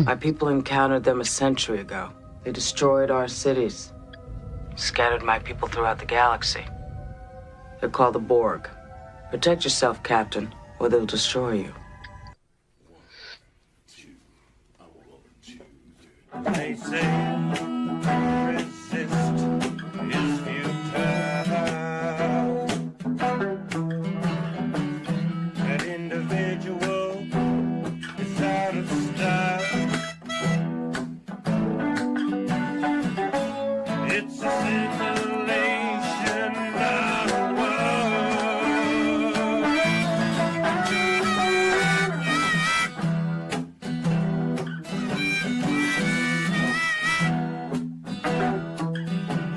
My people encountered them a century ago. They destroyed our cities, scattered my people throughout the galaxy. They're called the Borg. Protect yourself, Captain, or they'll destroy you. They say resist is futile. That individual is out of style. It's a simulation, not a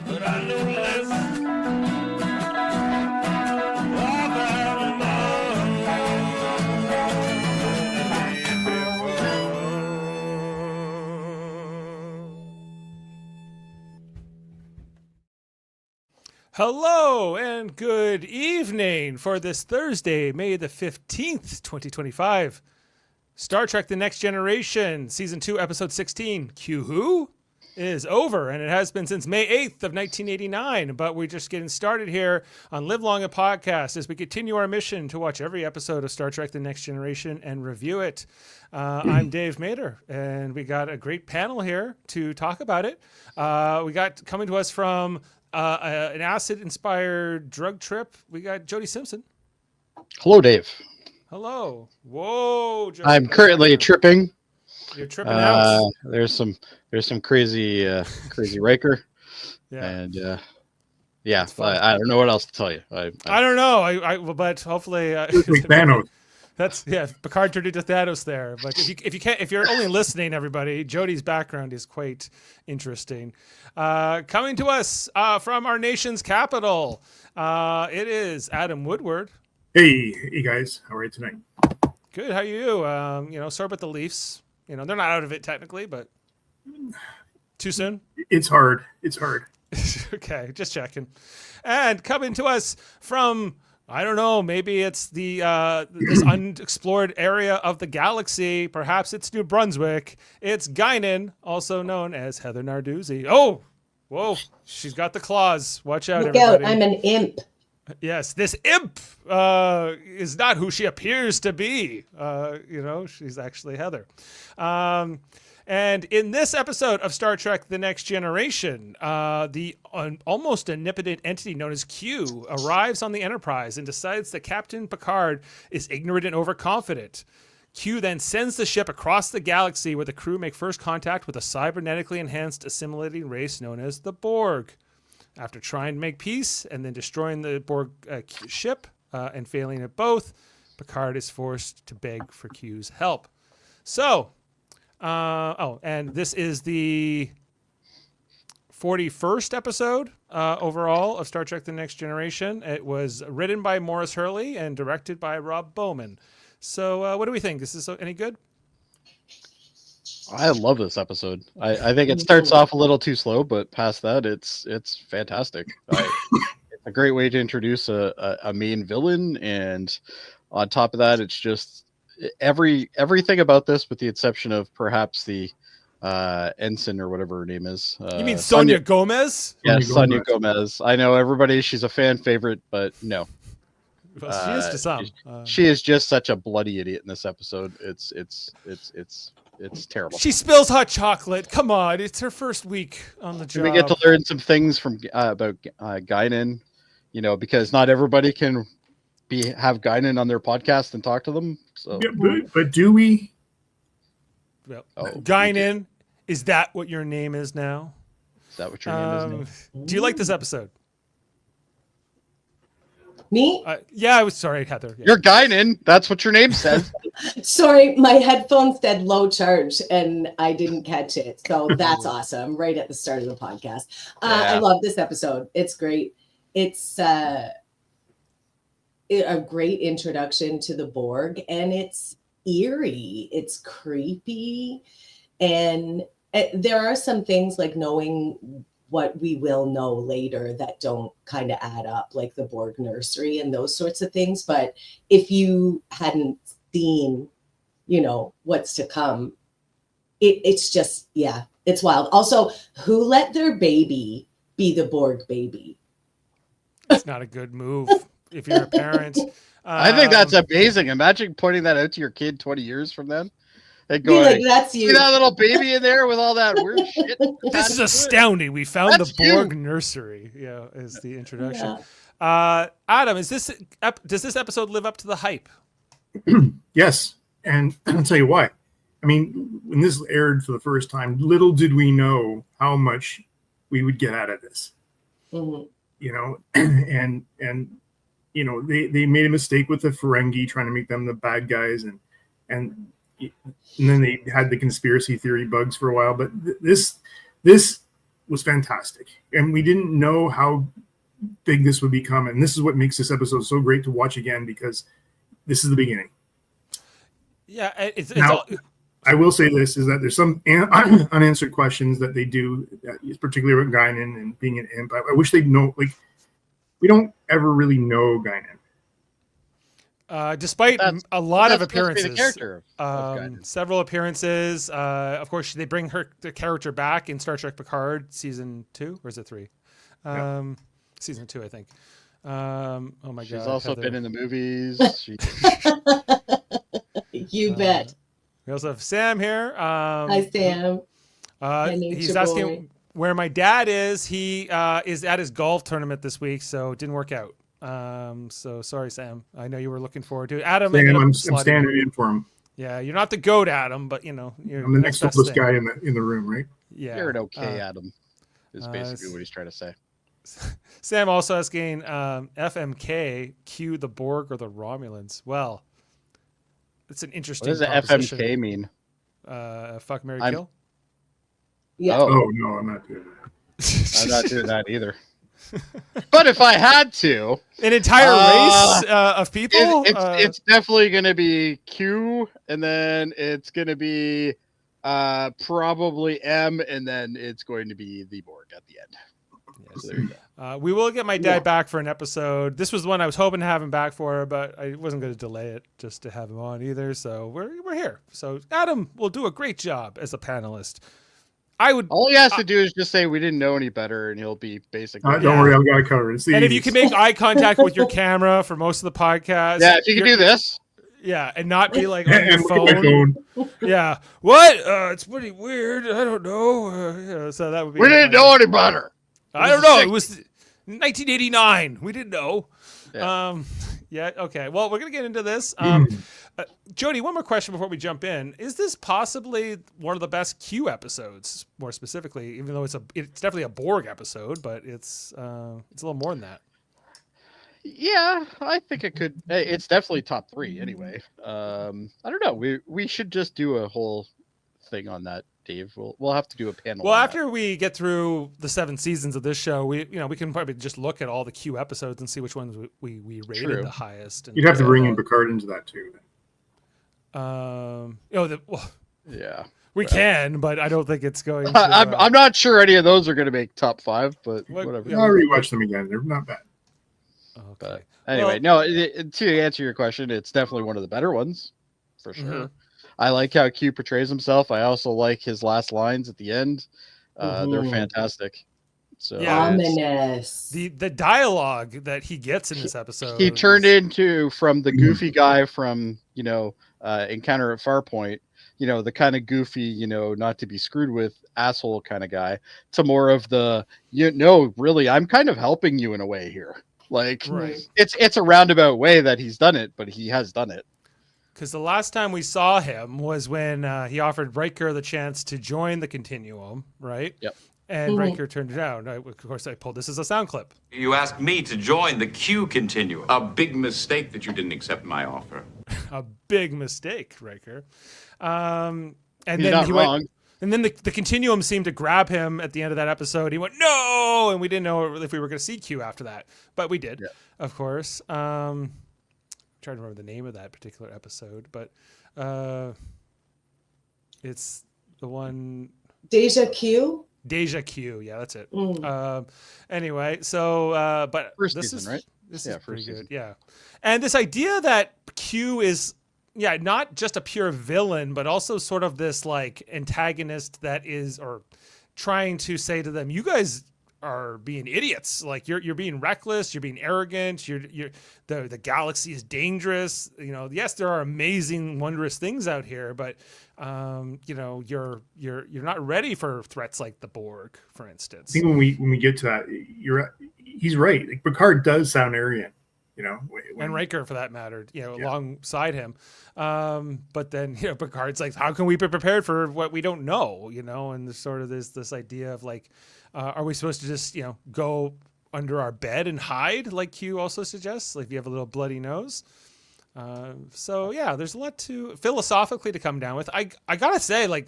but I know less about Hello and good evening for this Thursday, May the 15th, 2025. Star Trek The Next Generation, Season 2, Episode 16, Q Who? Is over, and it has been since May 8th of 1989, but we're just getting started here on Live Long and Podcast as we continue our mission to watch every episode of Star Trek The Next Generation and review it. I'm Dave Mader, and we got a great panel here to talk about it. We got coming to us from an acid-inspired drug trip. We got Jody Simpson. Hello, Dave. Hello. Whoa. Jody. I'm currently tripping. You're tripping out. There's some crazy Riker, Yeah. and yeah, I don't know what else to tell you. I don't know. But hopefully, Thanos. That's Picard turned into Thanos there. But if you're only listening, everybody, Jody's background is quite interesting. Coming to us from our nation's capital, it is Adam Woodward. Hey guys, how are you tonight? Good. How are you? Sorry about the Leafs. They're not out of it technically, but too soon. It's hard. Okay, just checking. And coming to us from, I don't know, maybe it's this unexplored area of the galaxy. Perhaps it's New Brunswick. It's Guinan, also known as Heather Narduzzi. Oh, whoa, she's got the claws. Watch out, Look everybody. out, I'm an imp. Yes, this imp is not who she appears to be. She's actually Heather. And in this episode of Star Trek The Next Generation, the almost omnipotent entity known as Q arrives on the Enterprise and decides that Captain Picard is ignorant and overconfident. Q then sends the ship across the galaxy where the crew make first contact with a cybernetically enhanced assimilating race known as the Borg. After trying to make peace and then destroying the Borg ship and failing at both, Picard is forced to beg for Q's help. So, and this is the 41st episode overall of Star Trek The Next Generation. It was written by Maurice Hurley and directed by Rob Bowman. So what do we think? Is this any good? I love this episode. I think it starts off a little too slow, but past that, it's fantastic. It's a great way to introduce a main villain, and on top of that, it's just everything about this, with the exception of perhaps the ensign or whatever her name is. You mean Sonia Gomez? Yes, Sonia Gomez. I know everybody; she's a fan favorite, but no. Well, she is to some. She is just such a bloody idiot in this episode. It's terrible. She spills hot chocolate. Come on, it's her first week on the job. We get to learn some things from about Guinan, because not everybody can have Guinan on their podcast and talk to them. So, Yeah, but do we? Well, Guinan, is that what your name is now? Is that what your name is now? Do you like this episode? Me? Yeah, I was sorry, Heather. Yeah. You're Guinan. That's what your name says. Sorry, my headphones said low charge and I didn't catch it. So that's awesome. Right at the start of the podcast. I love this episode. It's great. It's a great introduction to the Borg, and it's eerie. It's creepy. And there are some things like knowing what we will know later that don't kind of add up, like the Borg nursery and those sorts of things. But if you hadn't seen, what's to come, it's just, yeah, it's wild. Also, who let their baby be the Borg baby? It's not a good move if you're a parent. I think that's Um, amazing. Imagine pointing that out to your kid 20 years from then and Be like, going, that's see you. that little baby in there with all that weird shit? This is attached to it? astounding. We found That's the Borg you. nursery. Yeah, is the introduction. Yeah. Adam, does this episode live up to the hype? Yes, and I'll tell you why. I mean, when this aired for the first time, little did we know how much we would get out of this. Mhm. You know, and you know, they made a mistake with the Ferengi trying to make them the bad guys, and then they had the conspiracy theory bugs for a while. But this was fantastic, and we didn't know how big this would become, and this is what makes this episode so great to watch again, because this is the beginning. Yeah, it's Now, all, I will say this, is that there's some unanswered questions that they do, particularly with Guinan and being an imp. I wish they'd know, like, we don't ever really know Guinan. despite That's- a lot of That's supposed to be the appearances, character of Guinan. several appearances. Of course, they bring the character back in Star Trek Picard season 2, or is it 3? Season 2, I think. Oh my god! She's also Heather. been in the movies. You bet. We also have Sam here. Hi, Sam. My nature He's asking boy. where my dad is. He is at his golf tournament this week, so it didn't work out. So sorry, Sam. I know you were looking forward to it. Adam, ended up I'm slotting standing in for him. Yeah, you're not the GOAT, Adam, but you know you're I'm the next best oldest thing. guy in the room, right? Yeah, You're an okay Adam, is basically it's- what he's trying to say. Sam also asking FMK, cue the Borg or the Romulans. Well, it's an What interesting. does the proposition. FMK mean? Fuck, Mary, I'm- kill. Yeah. Oh, Oh no, I'm not doing that. I'm not doing that either. But if I had to, An entire race of people. it's definitely going to be Q, and then it's going to be probably M, and then it's going to be the Borg at the end. Yes. So there you go. We will get my dad Yeah. back for an episode. This was the one I was hoping to have him back for, but I wasn't going to delay it just to have him on either. So we're here. So Adam will do a great job as a panelist. I would. All he has to do is just say we didn't know any better, and he'll be basically. Don't worry, I've got it covered. It's the And if you 80s. can make eye contact with your camera for most of the podcast, Yeah, if you can do this. yeah, and not be like on and your look at my phone. phone. Yeah, what? It's pretty weird. I don't know. Yeah, so that would be. We didn't know any better. I don't know. It was 1989. We didn't know. Yeah. Yeah. Okay. Well, we're gonna get into this. Jody, one more question before we jump in. Is this possibly one of the best Q episodes? More specifically, even though it's definitely a Borg episode, but it's a little more than that. Yeah, I think it could. It's definitely top 3 anyway. I don't know. We should just do a whole thing on that, Dave. We'll have to do a panel. Well, on after we get through the 7 seasons of this show, we can probably just look at all the Q episodes and see which ones we rated True. the highest. And You'd have to bring in Picard into that too. Yeah. We can, but I don't think it's going to. I'm not sure any of those are going to make top 5, but What- whatever. yeah. I'll rewatch them again. They're not bad. Okay. But anyway, to answer your question, it's definitely one of the better ones, for sure. Mhm. I like how Q portrays himself. I also like his last lines at the end. They're Mhm. fantastic. So Yeah. Ominous. The dialogue that he gets in this episode. he turned is- into from the goofy guy from Encounter at Farpoint, the kind of goofy, not to be screwed with asshole kind of guy, to more of the really, I'm kind of helping you in a way here. Like Right. it's a roundabout way that he's done it, but he has done it. Because the last time we saw him was when he offered Riker the chance to join the Continuum, right? Yep. And Mhm. Riker turned it down. Of course, I pulled this as a sound clip. You asked me to join the Q Continuum. A big mistake that you didn't accept my offer. A big mistake, Riker. And He's then not he wrong. went. And then the Continuum seemed to grab him at the end of that episode. He went, no! And we didn't know if we were going to see Q after that. But we did, Yeah. of course. I'm trying to remember the name of that particular episode. But it's the one... Deja Q. Deja Q. Yeah, that's it. Mm. Anyway, so... but First this season, is right? This Yeah, is pretty first good. season. Yeah. And this idea that Q is yeah, not just a pure villain, but also sort of this like antagonist that is, or trying to say to them, you guys are being idiots. Like you're being reckless, you're being arrogant, the galaxy is dangerous. You know, yes, there are amazing, wondrous things out here, but you know, you're not ready for threats like the Borg, for instance. I think when we get to that, he's right. Like Picard does sound arrogant, you know, and Riker for that matter, you know, alongside him. But then, you know, Picard's like, how can we be prepared for what we don't know, you know? And there's sort of this idea of like, are we supposed to just, you know, go under our bed and hide, like Q also suggests, like if you have a little bloody nose? So yeah, there's a lot to philosophically to come down with. I gotta say, like,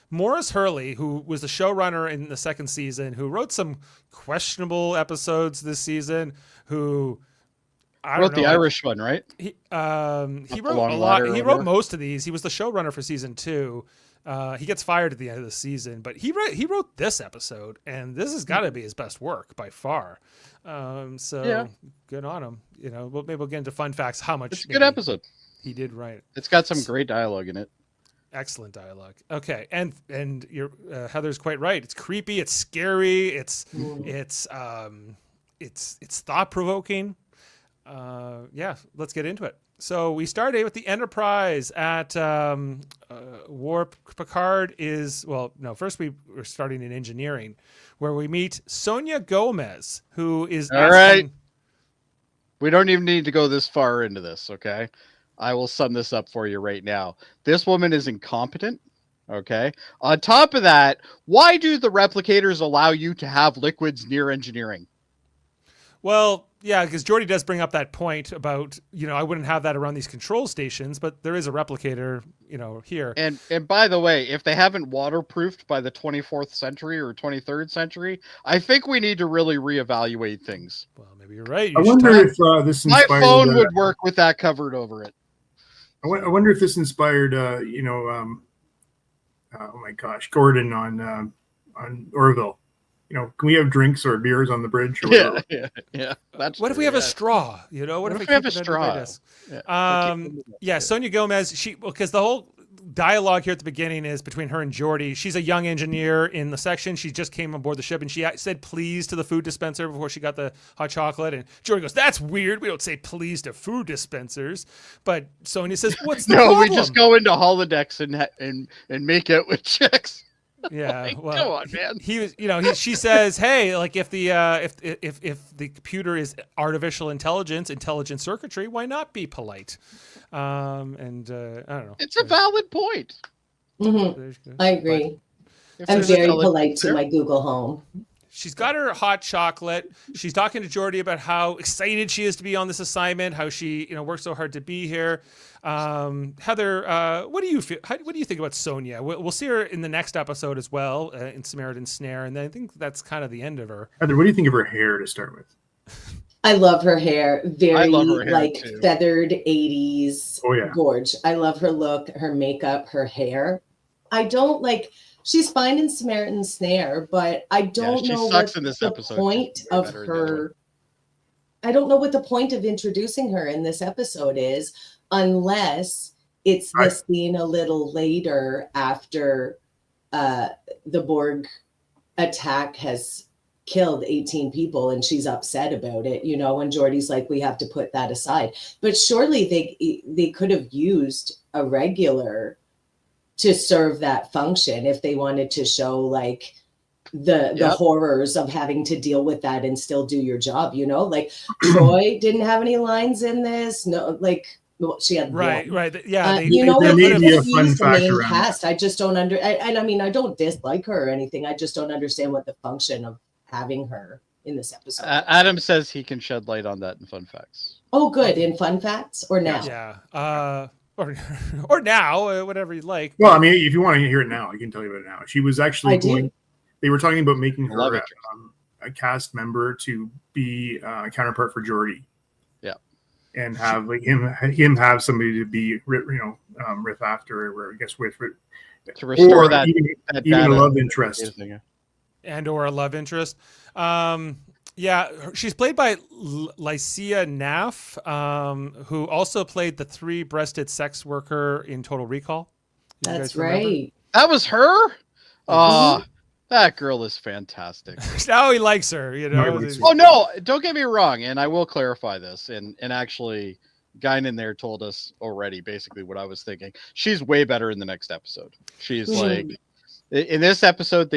Morris Hurley, who was the showrunner in the second season, who wrote some questionable episodes this season, who I wrote don't know, the Irish one, right? He wrote a Long lot. Ladder He or wrote whatever. most of these. He was the showrunner for season 2. He gets fired at the end of the season, but he wrote this episode, and this has got to be his best work by far. So Yeah. good on him. You know, maybe we'll get into fun facts. How much It's a good episode. he did write. It's got some great dialogue in it. Excellent dialogue. Okay, and you're Heather's quite right. It's creepy. It's scary. It's thought provoking. Yeah, let's get into it. So we started with the Enterprise at Warp. Picard is, well, no, first we're starting in engineering, where we meet Sonia Gomez, who is All right. We don't even need to go this far into this, okay? I will sum this up for you right now. This woman is incompetent, okay? On top of that, why do the replicators allow you to have liquids near engineering? Well, yeah, because Jody does bring up that point about, you know, I wouldn't have that around these control stations, but there is a replicator, you know, here. And by the way, if they haven't waterproofed by the 24th century or 23rd century, I think we need to really reevaluate things. Well, maybe you're right. I wonder if this My inspired. phone would work with that covered over it. I wonder if this inspired, you know, oh my gosh, Gordon on Orville. You know, can we have drinks or beers on the bridge? Or whatever? Yeah. That's What if we have a straw? You know, what if we we have a keep it straw? under this? Yeah, Sonia Gomez, because the whole dialogue here at the beginning is between her and Jody. She's a young engineer in the section. She just came aboard the ship, and she said please to the food dispenser before she got the hot chocolate. And Jody goes, "That's weird. We don't say please to food dispensers." But Sonia says, "What's the problem?" we just go into holodecks and make out with chicks. Yeah, Like, well, come on, man. He was, you know, she says, "Hey, like if the computer is artificial intelligent circuitry, why not be polite?" And I don't know. It's a valid point. I agree. If I'm there's a very tele- polite to my Google Home. She's got her hot chocolate. She's talking to Jody about how excited she is to be on this assignment, how she, you know, worked so hard to be here. Heather, what do you feel? What do you think about Sonia? We'll see her in the next episode as well, in Samaritan Snare, and then I think that's kind of the end of her. Heather, what do you think of her hair to start with? I love her hair. Very love her hair, like too. feathered 80s. Oh, yeah. Gorge. I love her look, her makeup, her hair. I don't like, she's fine in Samaritan Snare, but I don't she know sucks what in this the episode. point She's way of better in the other her. I don't know what the point of introducing her in this episode is, unless it's the scene a little later after the Borg attack has killed 18 people and she's upset about it, you know, and Geordi's like, we have to put that aside. But surely they could have used a regular to serve that function if they wanted to show like the horrors of having to deal with that and still do your job, you know, like Troy didn't have any lines in this. No, like, well, she had Right. Yeah. you know, there may be a fun use the fact main around cast. I just don't and I mean, I don't dislike her or anything. I just don't understand what the function of having her in this episode. Adam says he can shed light on that in fun facts. Oh, good. In fun facts or now? Yeah. Or now, whatever you like. Well, I mean, if you want to hear it now, I can tell you about it now. She was actually they were talking about making her a cast member to be a counterpart for Geordi. Yeah. And have like him have somebody to be, you know, riff after, or I guess with to restore or that even a love interest. And or a love interest. Yeah, she's played by Lycia Naff, who also played the three-breasted sex worker in Total Recall. You That's guys remember? right. That was her. Yes. That girl is fantastic. Now he likes her, you Now he know. likes her. Oh no, don't get me wrong, and I will clarify this. And actually, Guy in there told us already basically what I was thinking. She's way better in the next episode. She's like in this episode,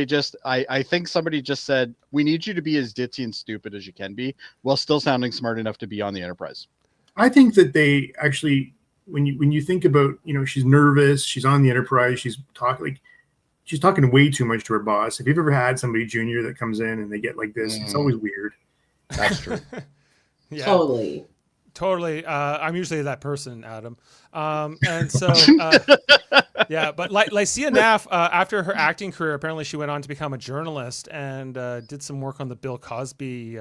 I think somebody just said, we need you to be as ditzy and stupid as you can be while still sounding smart enough to be on the Enterprise. I think that they actually, when you think about, she's nervous, she's on the Enterprise, she's talking way too much to her boss. If you've ever had somebody junior that comes in and they get like this, it's always weird. That's true. Yeah. Totally. I'm usually that person, Adam. And so, yeah, but Lycia Naff, after her acting career, apparently she went on to become a journalist and did some work on the Bill Cosby,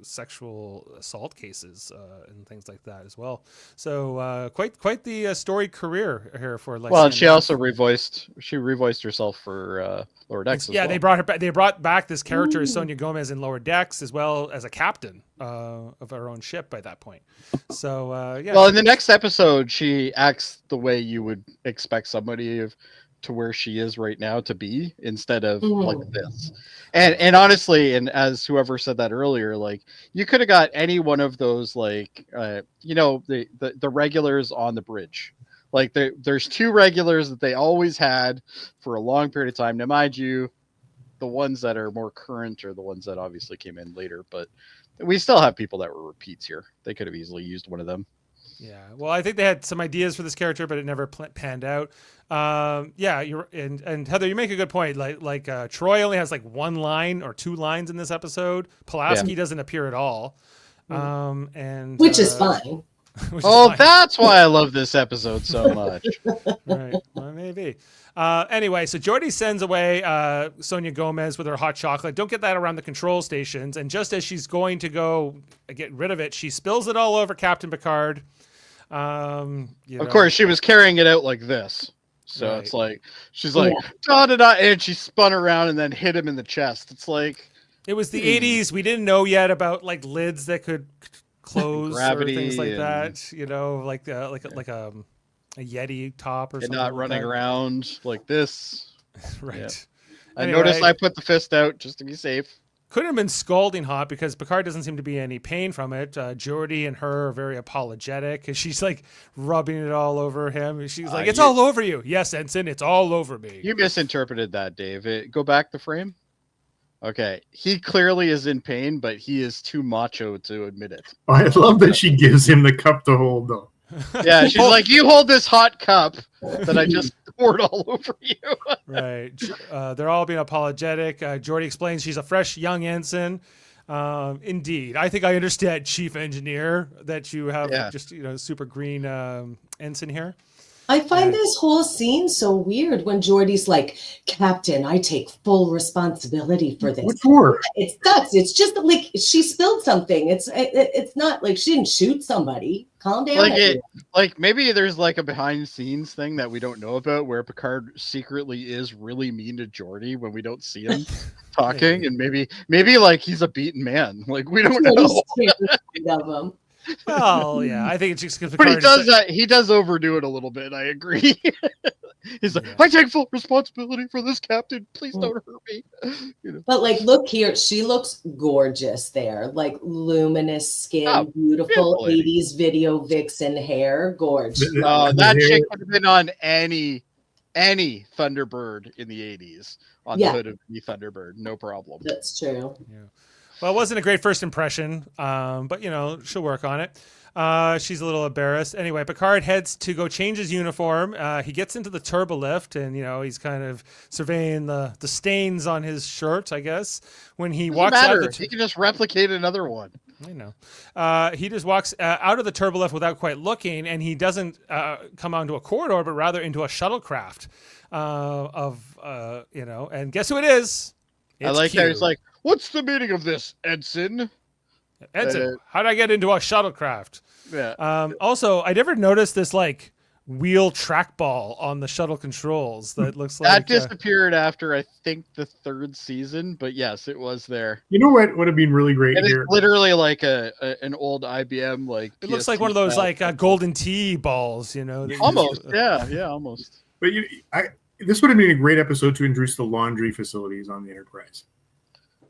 sexual assault cases and things like that as well. So quite the storied career here for Lycia. Well, and she Naff. also revoiced herself for Lower Decks. Yeah, as well. they brought her back. They brought back this character, Sonia Gomez, in Lower Decks, as well as a captain of her own ship by that point. So yeah. Well, in the next episode, she acts the way you would expect somebody to where she is right now to be, instead of like this. And honestly, and as whoever said that earlier, like, you could have got any one of those, like, the regulars on the bridge. Like, there's two regulars that they always had for a long period of time. Now, mind you, the ones that are more current are the ones that obviously came in later, but we still have people that were repeats here. They could have easily used one of them. Yeah, well, I think they had some ideas for this character, but it never panned out. Yeah, and Heather, you make a good point. Like Troy only has like one line or two lines in this episode. Pulaski doesn't appear at all, and Which is fine. That's why I love this episode so much. Right, well, maybe. Anyway, so Jody sends away Sonia Gomez with her hot chocolate. Don't get that around the control stations. And just as she's going to go get rid of it, she spills it all over Captain Picard. Of course, she was carrying it out like this. So it's like, she's like, da-da-da, and she spun around and then hit him in the chest. It's like... It was the 80s. We didn't know yet about like lids that could close or things like that. Like a Yeti top or something. And not running around like this. Right. Yeah. I noticed I put the fist out just to be safe. Could have been scalding hot because Picard doesn't seem to be any pain from it. Jody and her are very apologetic because she's like rubbing it all over him. She's like, it's all over you. Yes, Ensign, it's all over me. You misinterpreted that, Dave. Go back the frame. Okay. He clearly is in pain, but he is too macho to admit it. I love that she gives him the cup to hold, though. Yeah, she's like, you hold this hot cup that I just poured all over you. Right. They're all being apologetic. Jody explains she's a fresh young ensign. Indeed. I think I understand, Chief Engineer, that you have just, super green ensign here. I find this whole scene so weird when Geordi's like, Captain, I take full responsibility for this. What for? It's nuts. It's just like she spilled something. It's not like she didn't shoot somebody. Calm down. Like maybe there's like a behind the scenes thing that we don't know about where Picard secretly is really mean to Geordi when we don't see him talking, and maybe like he's a beaten man. Like, we don't know. Of him. Well, yeah, I think it's just because. But he does overdo it a little bit. I agree. He's like, I take full responsibility for this, Captain. Please don't hurt me. But like, look here, she looks gorgeous there. Like, luminous skin, beautiful 80s video vixen hair, gorgeous. That chick would have been on any Thunderbird in the 80s on the hood of the Thunderbird, no problem. That's true. Yeah. Well, it wasn't a great first impression, but, she'll work on it. She's a little embarrassed. Anyway, Picard heads to go change his uniform. He gets into the turbolift, and, he's kind of surveying the stains on his shirt, I guess. When he walks out, he can just replicate another one. I know. He just walks out of the turbolift without quite looking, and he doesn't come onto a corridor, but rather into a shuttlecraft and guess who it is? It's I like Q. that he's like, what's the meaning of this, Ensign? Ensign, how did I get into a shuttlecraft? Yeah. Also, I never noticed this like wheel trackball on the shuttle controls that looks That like disappeared after, I think, the 3rd season, but yes, it was there. You know what would have been really great And here? it's literally like an old IBM like. it looks like PSP one of those style like shuttle. golden tee balls, you know. that you Almost, just- yeah, almost. But this would have been a great episode to introduce the laundry facilities on the Enterprise.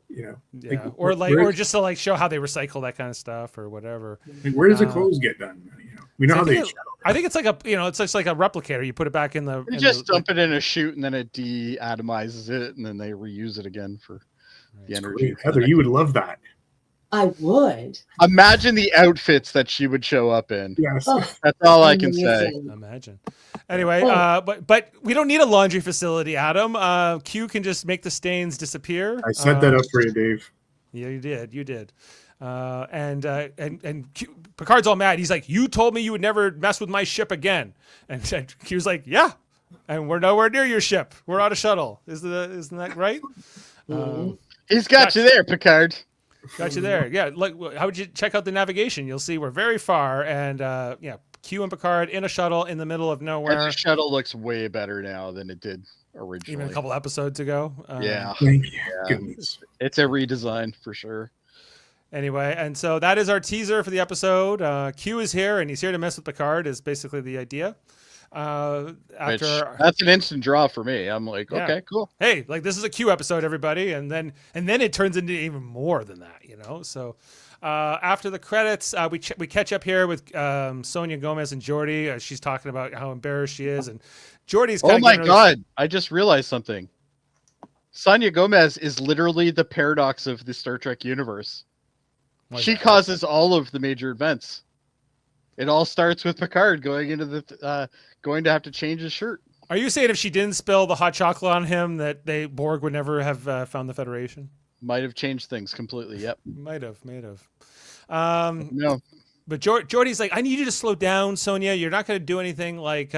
You know, Yeah, where- or just to like show how they recycle that kind of stuff or whatever. like, where does the clothes get done? You know, we know So how they. I think it's like a it's just like a replicator. You put it back in the. They just dump it in a chute and then it de-atomizes it and then they reuse it again for the energy. Great. Heather, you would love that. I would. Imagine the outfits that she would show up in. Yes. Oh, That's all I can say. amazing. Imagine. Anyway, Oh. but we don't need a laundry facility, Adam. Q can just make the stains disappear. I set that up for you, Dave. Yeah, you did. And Picard's all mad. He's like, "You told me you would never mess with my ship again." And Q's like, "Yeah, and we're nowhere near your ship. We're on a shuttle. Isn't that right?" He's got you there, Picard. Got you there. Yeah. Like, how would you check out the navigation? You'll see we're very far, and yeah, Q and Picard in a shuttle in the middle of And nowhere. the shuttle looks way better now than it did originally. Even a couple episodes ago. Yeah, Thank you. Yeah. Goodness. it's a redesign for sure. Anyway, and so that is our teaser for the episode. Q is here, and he's here to mess with Picard. Is basically the idea. Which, that's an instant draw for me. I'm like, Yeah. okay, cool. Hey, like this is a Q episode, everybody, and then it turns into even more than that, you know. So after the credits, we catch up here with Sonia Gomez and Jody. She's talking about how embarrassed she is, and Jordy's. Oh my god! I just realized something. Sonia Gomez is literally the paradox of the Star Trek universe. She causes all of the major events. It all starts with Picard going into the going to have to change his shirt. Are you saying if she didn't spill the hot chocolate on him, that Borg would never have found the Federation? Might have changed things completely. Yep. Might have. No. But Jordy's like, I need you to slow down, Sonia. You're not going to do anything like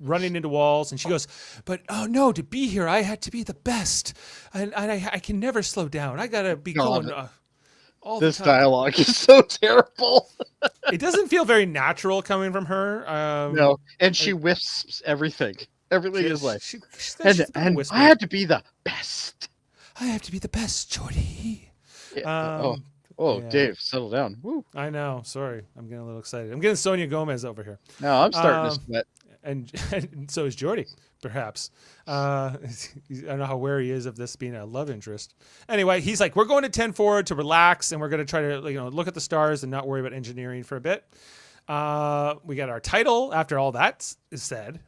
running into walls. And she goes, but oh no, to be here, I had to be the best, and I can never slow down. I got to be going. All This the time. dialogue is so terrible. It doesn't feel very natural coming from her. No, and she wisps everything. Everything is like, she's and whisper. I had to be the best. I have to be the best, Jody. Yeah. Yeah. Dave, settle down. Woo. I know. Sorry, I'm getting a little excited. I'm getting Sonia Gomez over here, No, I'm starting to sweat. and so is Jordy, perhaps. I don't know how wary he is of this being a love interest. Anyway, he's like, we're going to 10 forward to relax, and we're going to try to look at the stars and not worry about engineering for a bit. We got our title after all that is said.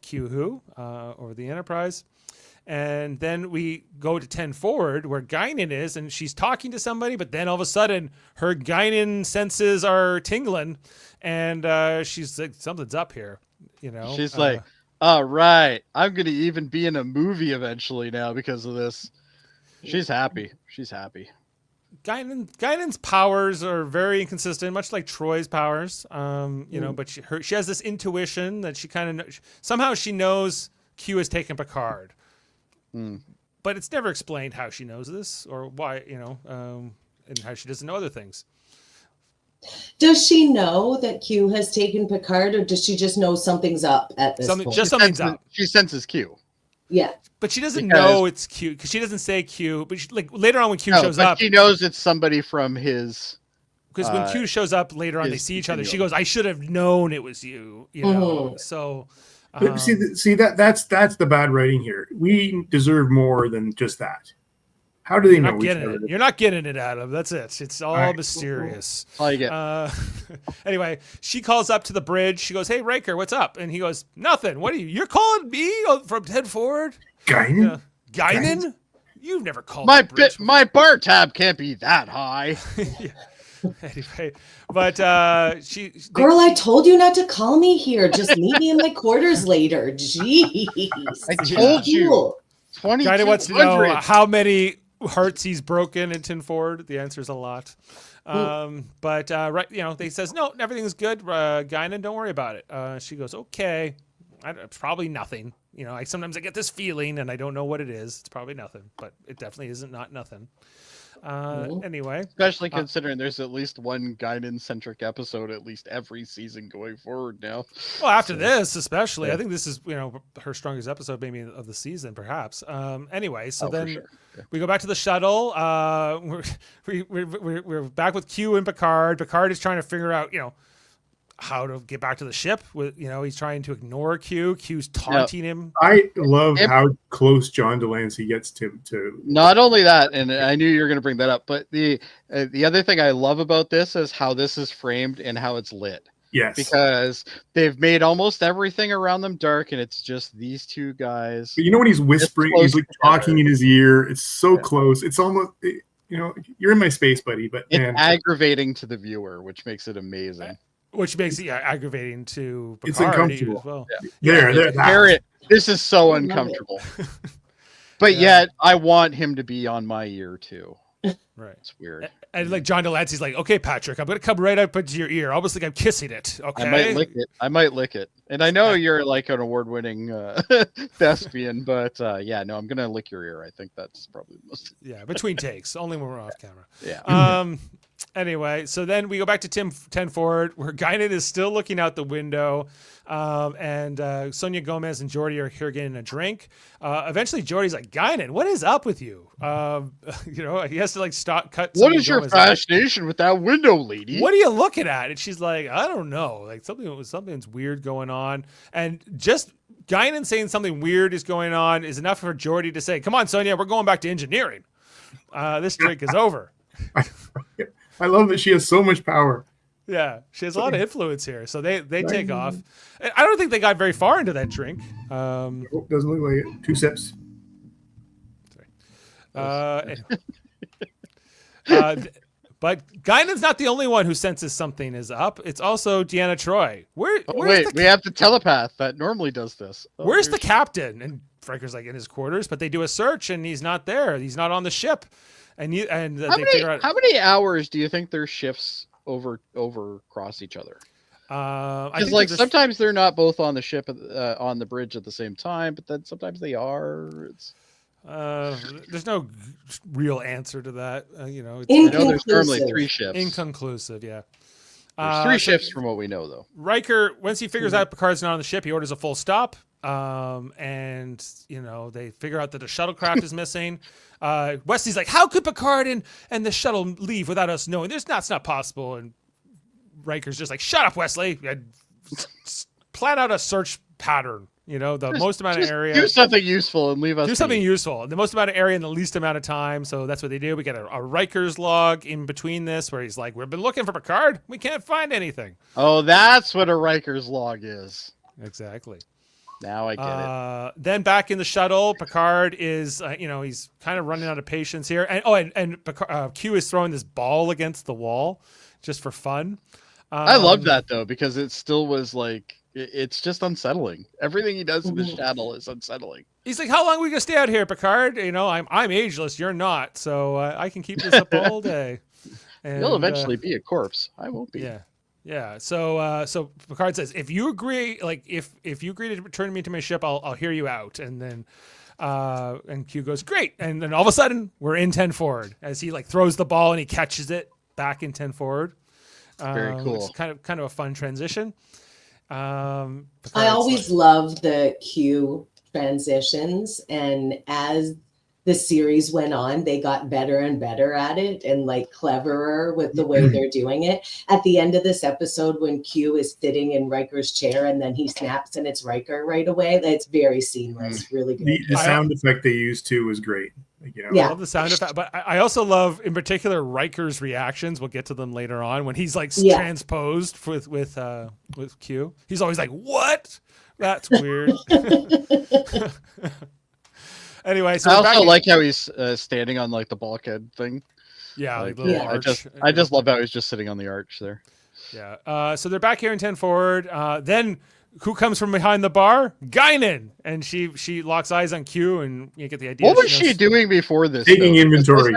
Q who over the Enterprise. And then we go to 10 forward where Guinan is, and she's talking to somebody, but then all of a sudden her Guinan senses are tingling, and she's like, something's up here, you know. She's like, all right, I'm going to even be in a movie eventually now because of this. She's happy. Guinan's powers are very inconsistent, much like Troy's powers, but she has this intuition that she kind of somehow she knows Q has taken Picard. But it's never explained how she knows this or why, and how she doesn't know other things. Does she know that Q has taken Picard, or does she just know something's up at this point? Something's up. She senses Q. Yeah. But she doesn't know it's Q because she doesn't say Q. But later on when Q shows up, she knows it's somebody from his. Because when Q shows up later on, they see each other. She goes, "I should have known it was you." You know. So. See that's the bad writing here. We deserve more than just that. How do they know each other? You're not getting it, Adam. That's it. It's all mysterious. That's all you get. Anyway, she calls up to the bridge. She goes, "Hey, Riker, what's up?" And he goes, "Nothing. What are you? You're calling me from 10 forward?" Guinan? Guinan? You've never called my bar tab can't be that high. Anyway, but Girl, I told you not to call me here. Just meet me in my quarters later. Jeez. I told you. 20. Guinan wants to know how many hearts he's broken in 10 forward. The answer is a lot. But they says no, everything's good. Guinan, don't worry about it. She goes, okay. It's probably nothing. Sometimes I get this feeling and I don't know what it is. It's probably nothing, but it definitely isn't not nothing. Anyway, Especially considering there's at least one Guinan-centric episode at least every season going forward now. well, after this, especially, Yeah. I think this is her strongest episode maybe of the season, perhaps. Anyway, so then for sure. Yeah. we go back to the shuttle. We're back with Q and Picard. Picard is trying to figure out how to get back to the ship. With he's trying to ignore Q. Q's taunting him. I love how close John Delancey gets to. Not only that, and I knew you were going to bring that up, but the other thing I love about this is how this is framed and how it's lit. Yes, Because they've made almost everything around them dark, and it's just these two guys. but when he's whispering, close he's like together. talking in his ear. It's so close. It's almost you're in my space, buddy. But It's man, aggravating to the viewer, which makes it amazing. Which makes it aggravating to It's Picard uncomfortable. as well. This is so I love it. uncomfortable. But yet, I want him to be on my ear too. Right. It's weird. And like John Delancey's like, okay, Patrick, I'm going to come right up into your ear, almost like I'm kissing it. Okay. I might lick it. And I know you're like an award-winning thespian, but I'm gonna lick your ear. I think that's probably the most. Yeah, between takes, only when we're off camera. Yeah. Anyway, so then we go back to 10 Forward, where Guinan is still looking out the window, and Sonia Gomez and Jody are here getting a drink. Eventually, Jody's like, Guinan, what is up with you? He has to like cut. What Sonia is your Gomez out. fascination with that window, lady? What are you looking at? And she's like, I don't know. Like something's weird going on. And just Guinan saying something weird is going on is enough for Jody to say, come on, Sonia, we're going back to engineering. This drink is over. I love that she has so much power. Yeah, she has a lot of influence here. So they take off. And I don't think they got very far into that drink. Doesn't look like it. 2 sips. But Guinan's not the only one who senses something is up. It's also Deanna Troi. We have the telepath that normally does this. Where's the captain? And Franker's like in his quarters, but they do a search and he's not there. He's not on the ship. And how many hours do you think their shifts over cross each other? Because like sometimes they're not both on the ship on the bridge at the same time, but then sometimes they are. There's no real answer to that. I know there's normally 3 shifts. Inconclusive, yeah. There's 3 shifts from what we know, though. Riker, once he figures out Picard's not on the ship, he orders a full stop. And they figure out that the shuttlecraft is missing. Wesley's like, how could Picard and the shuttle leave without us knowing? That's not possible. And Riker's just like, shut up, Wesley. Plan out a search pattern. The most amount of area. Do something useful and leave us. Do something useful. The most amount of area in the least amount of time. So that's what they do. We get a Riker's log in between this where he's like, we've been looking for Picard. We can't find anything. Oh, that's what a Riker's log is. Exactly. Now I get it. Then back in the shuttle, Picard is, he's kind of running out of patience here. And Picard, Q is throwing this ball against the wall just for fun. I love that, though, because it still was like, it's just unsettling. Everything he does in the shuttle is unsettling. He's like, how long are we going to stay out here, Picard? I'm ageless. You're not. So I can keep this up all day. And, you'll eventually be a corpse. I won't be. Yeah. Yeah. So Picard says, if you agree, if you agree to return me to my ship, I'll hear you out. And then, and Q goes, great. And then all of a sudden we're in 10 Forward as he throws the ball and he catches it back in 10 Forward. Very cool. It's kind of a fun transition. I always love the Q transitions, and as the series went on, they got better and better at it and cleverer with the way they're doing it. At the end of this episode, when Q is sitting in Riker's chair and then he snaps and it's Riker right away, that's very seamless. Really good. The sound effect they used too was great. I love the sound effect, but I also love, in particular, Riker's reactions. We'll get to them later on when he's transposed with Q. He's always like, "What? That's weird." Anyway, so I also like how he's standing on the bulkhead thing. Yeah, I just love how he's just sitting on the arch there. Yeah. So they're back here in 10 Forward. Then who comes from behind the bar? Guinan, and she locks eyes on Q, and you get the idea. What was she doing before this? Taking inventory.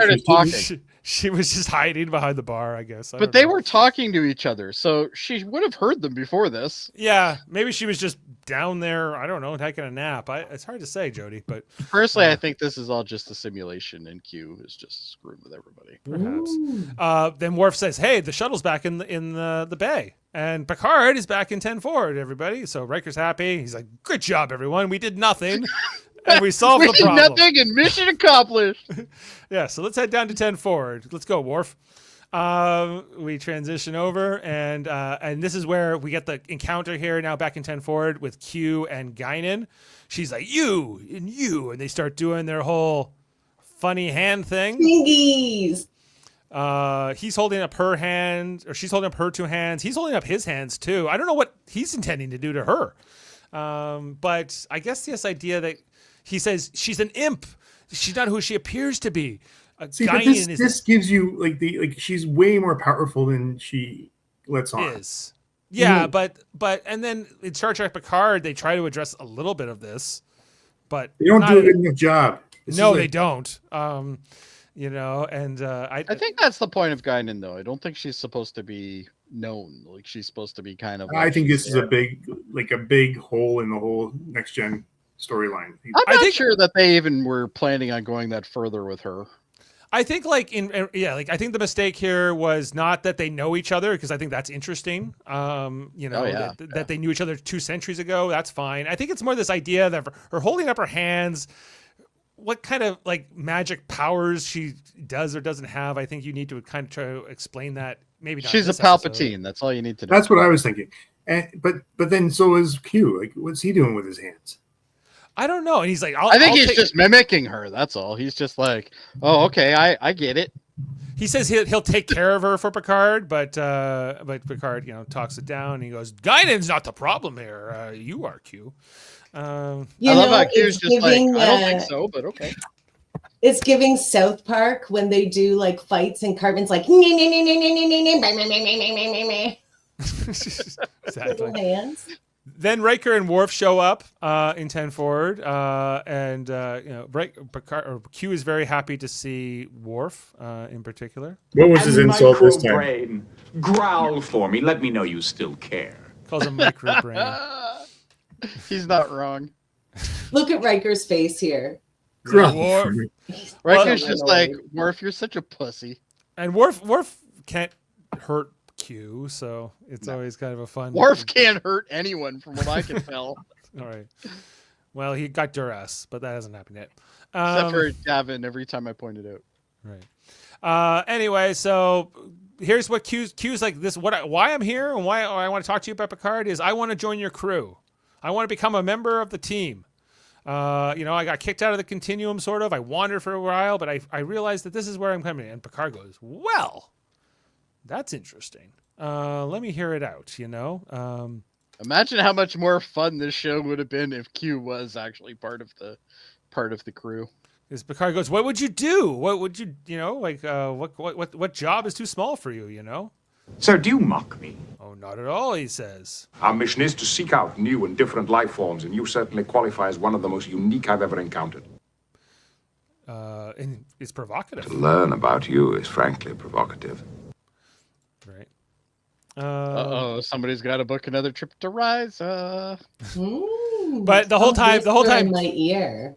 She was just hiding behind the bar, I guess. But they were talking to each other, so she would have heard them before this. Yeah, maybe she was just down there, I don't know, taking a nap. It's hard to say, Jody, but Personally, I think this is all just a simulation, and Q is just screwing with everybody. perhaps. Ooh. Then Worf says, "Hey, the shuttle's back in the bay, and Picard is back in 10 forward. Everybody." So Riker's happy. He's like, "Good job, everyone. We did nothing, and we solved We the did problem." nothing and mission accomplished. Yeah. So let's head down to 10 forward. Let's go, Worf. We transition over, and this is where we get the encounter here now back in 10 forward with Q and Guinan. She's like, you, and they start doing their whole funny hand thing. Fingies. He's holding up her hand, or she's holding up her two hands. He's holding up his hands too. I don't know what he's intending to do to her. But I guess this idea that he says she's an imp. She's not who she appears to be. See, but this gives you like she's way more powerful than she lets on. Is. Yeah, but and then in Star Trek Picard, they try to address a little bit of this, but They don't do a good enough job. No, they don't. You know, and I think that's the point of Guinan, though. I don't think she's supposed to be known. Like she's supposed to be kind of. I think this is a big hole in the whole next gen storyline. I'm not sure that they even were planning on going that further with her. I think I think the mistake here was not that they know each other, because I think that's interesting. You know, that they knew each other 2 centuries ago. That's fine. I think it's more this idea that her holding up her hands, what kind of like magic powers she does or doesn't have. I think you need to kind of try to explain that. Maybe not. She's a Palpatine. That's all you need to know. That's what I was thinking. But then so is Q. Like, what's he doing with his hands? I don't know. And he's like, I think he's just mimicking her. That's all. He's just like, oh, okay, I get it. He says he'll take care of her for Picard, but Picard, you know, talks it down. And he goes, Guinan's not the problem here. You are, Q. I love how Q's just giving, like, I don't think so, but okay. It's giving South Park when they do like fights and Cartman's like, exactly. Hands. Then Riker and Worf show up in 10 forward, and you know, Picard, or Q is very happy to see Worf in particular. What was his insult this time? Brain, growl for me. Let me know you still care. Calls him micro brain. He's not wrong. Look at Riker's face here. Worf. Riker's just like, Worf, you're such a pussy. And Worf can't hurt Q, so it's always kind of a fun. Worf can't hurt anyone, from what I can tell. All right. Well, he got duress, but that hasn't happened yet. Except for Davin, every time I point it out. Right. Anyway, so here's what Q's like. This why I'm here and why I want to talk to you about Picard is I want to join your crew. I want to become a member of the team. You know, I got kicked out of the continuum, sort of. I wandered for a while, but I realized that this is where I'm coming. And Picard goes, well, that's interesting. Let me hear it out, you know? Imagine how much more fun this show would have been if Q was actually part of the crew. Because Picard goes, what would you do? What would you, you know, like, what job is too small for you, you know? Sir, do you mock me? Oh, not at all, he says. Our mission is to seek out new and different life forms, and you certainly qualify as one of the most unique I've ever encountered. And it's provocative. To learn about you is frankly provocative. Right. Somebody's got to book another trip to Rise. But the whole time, in my ear.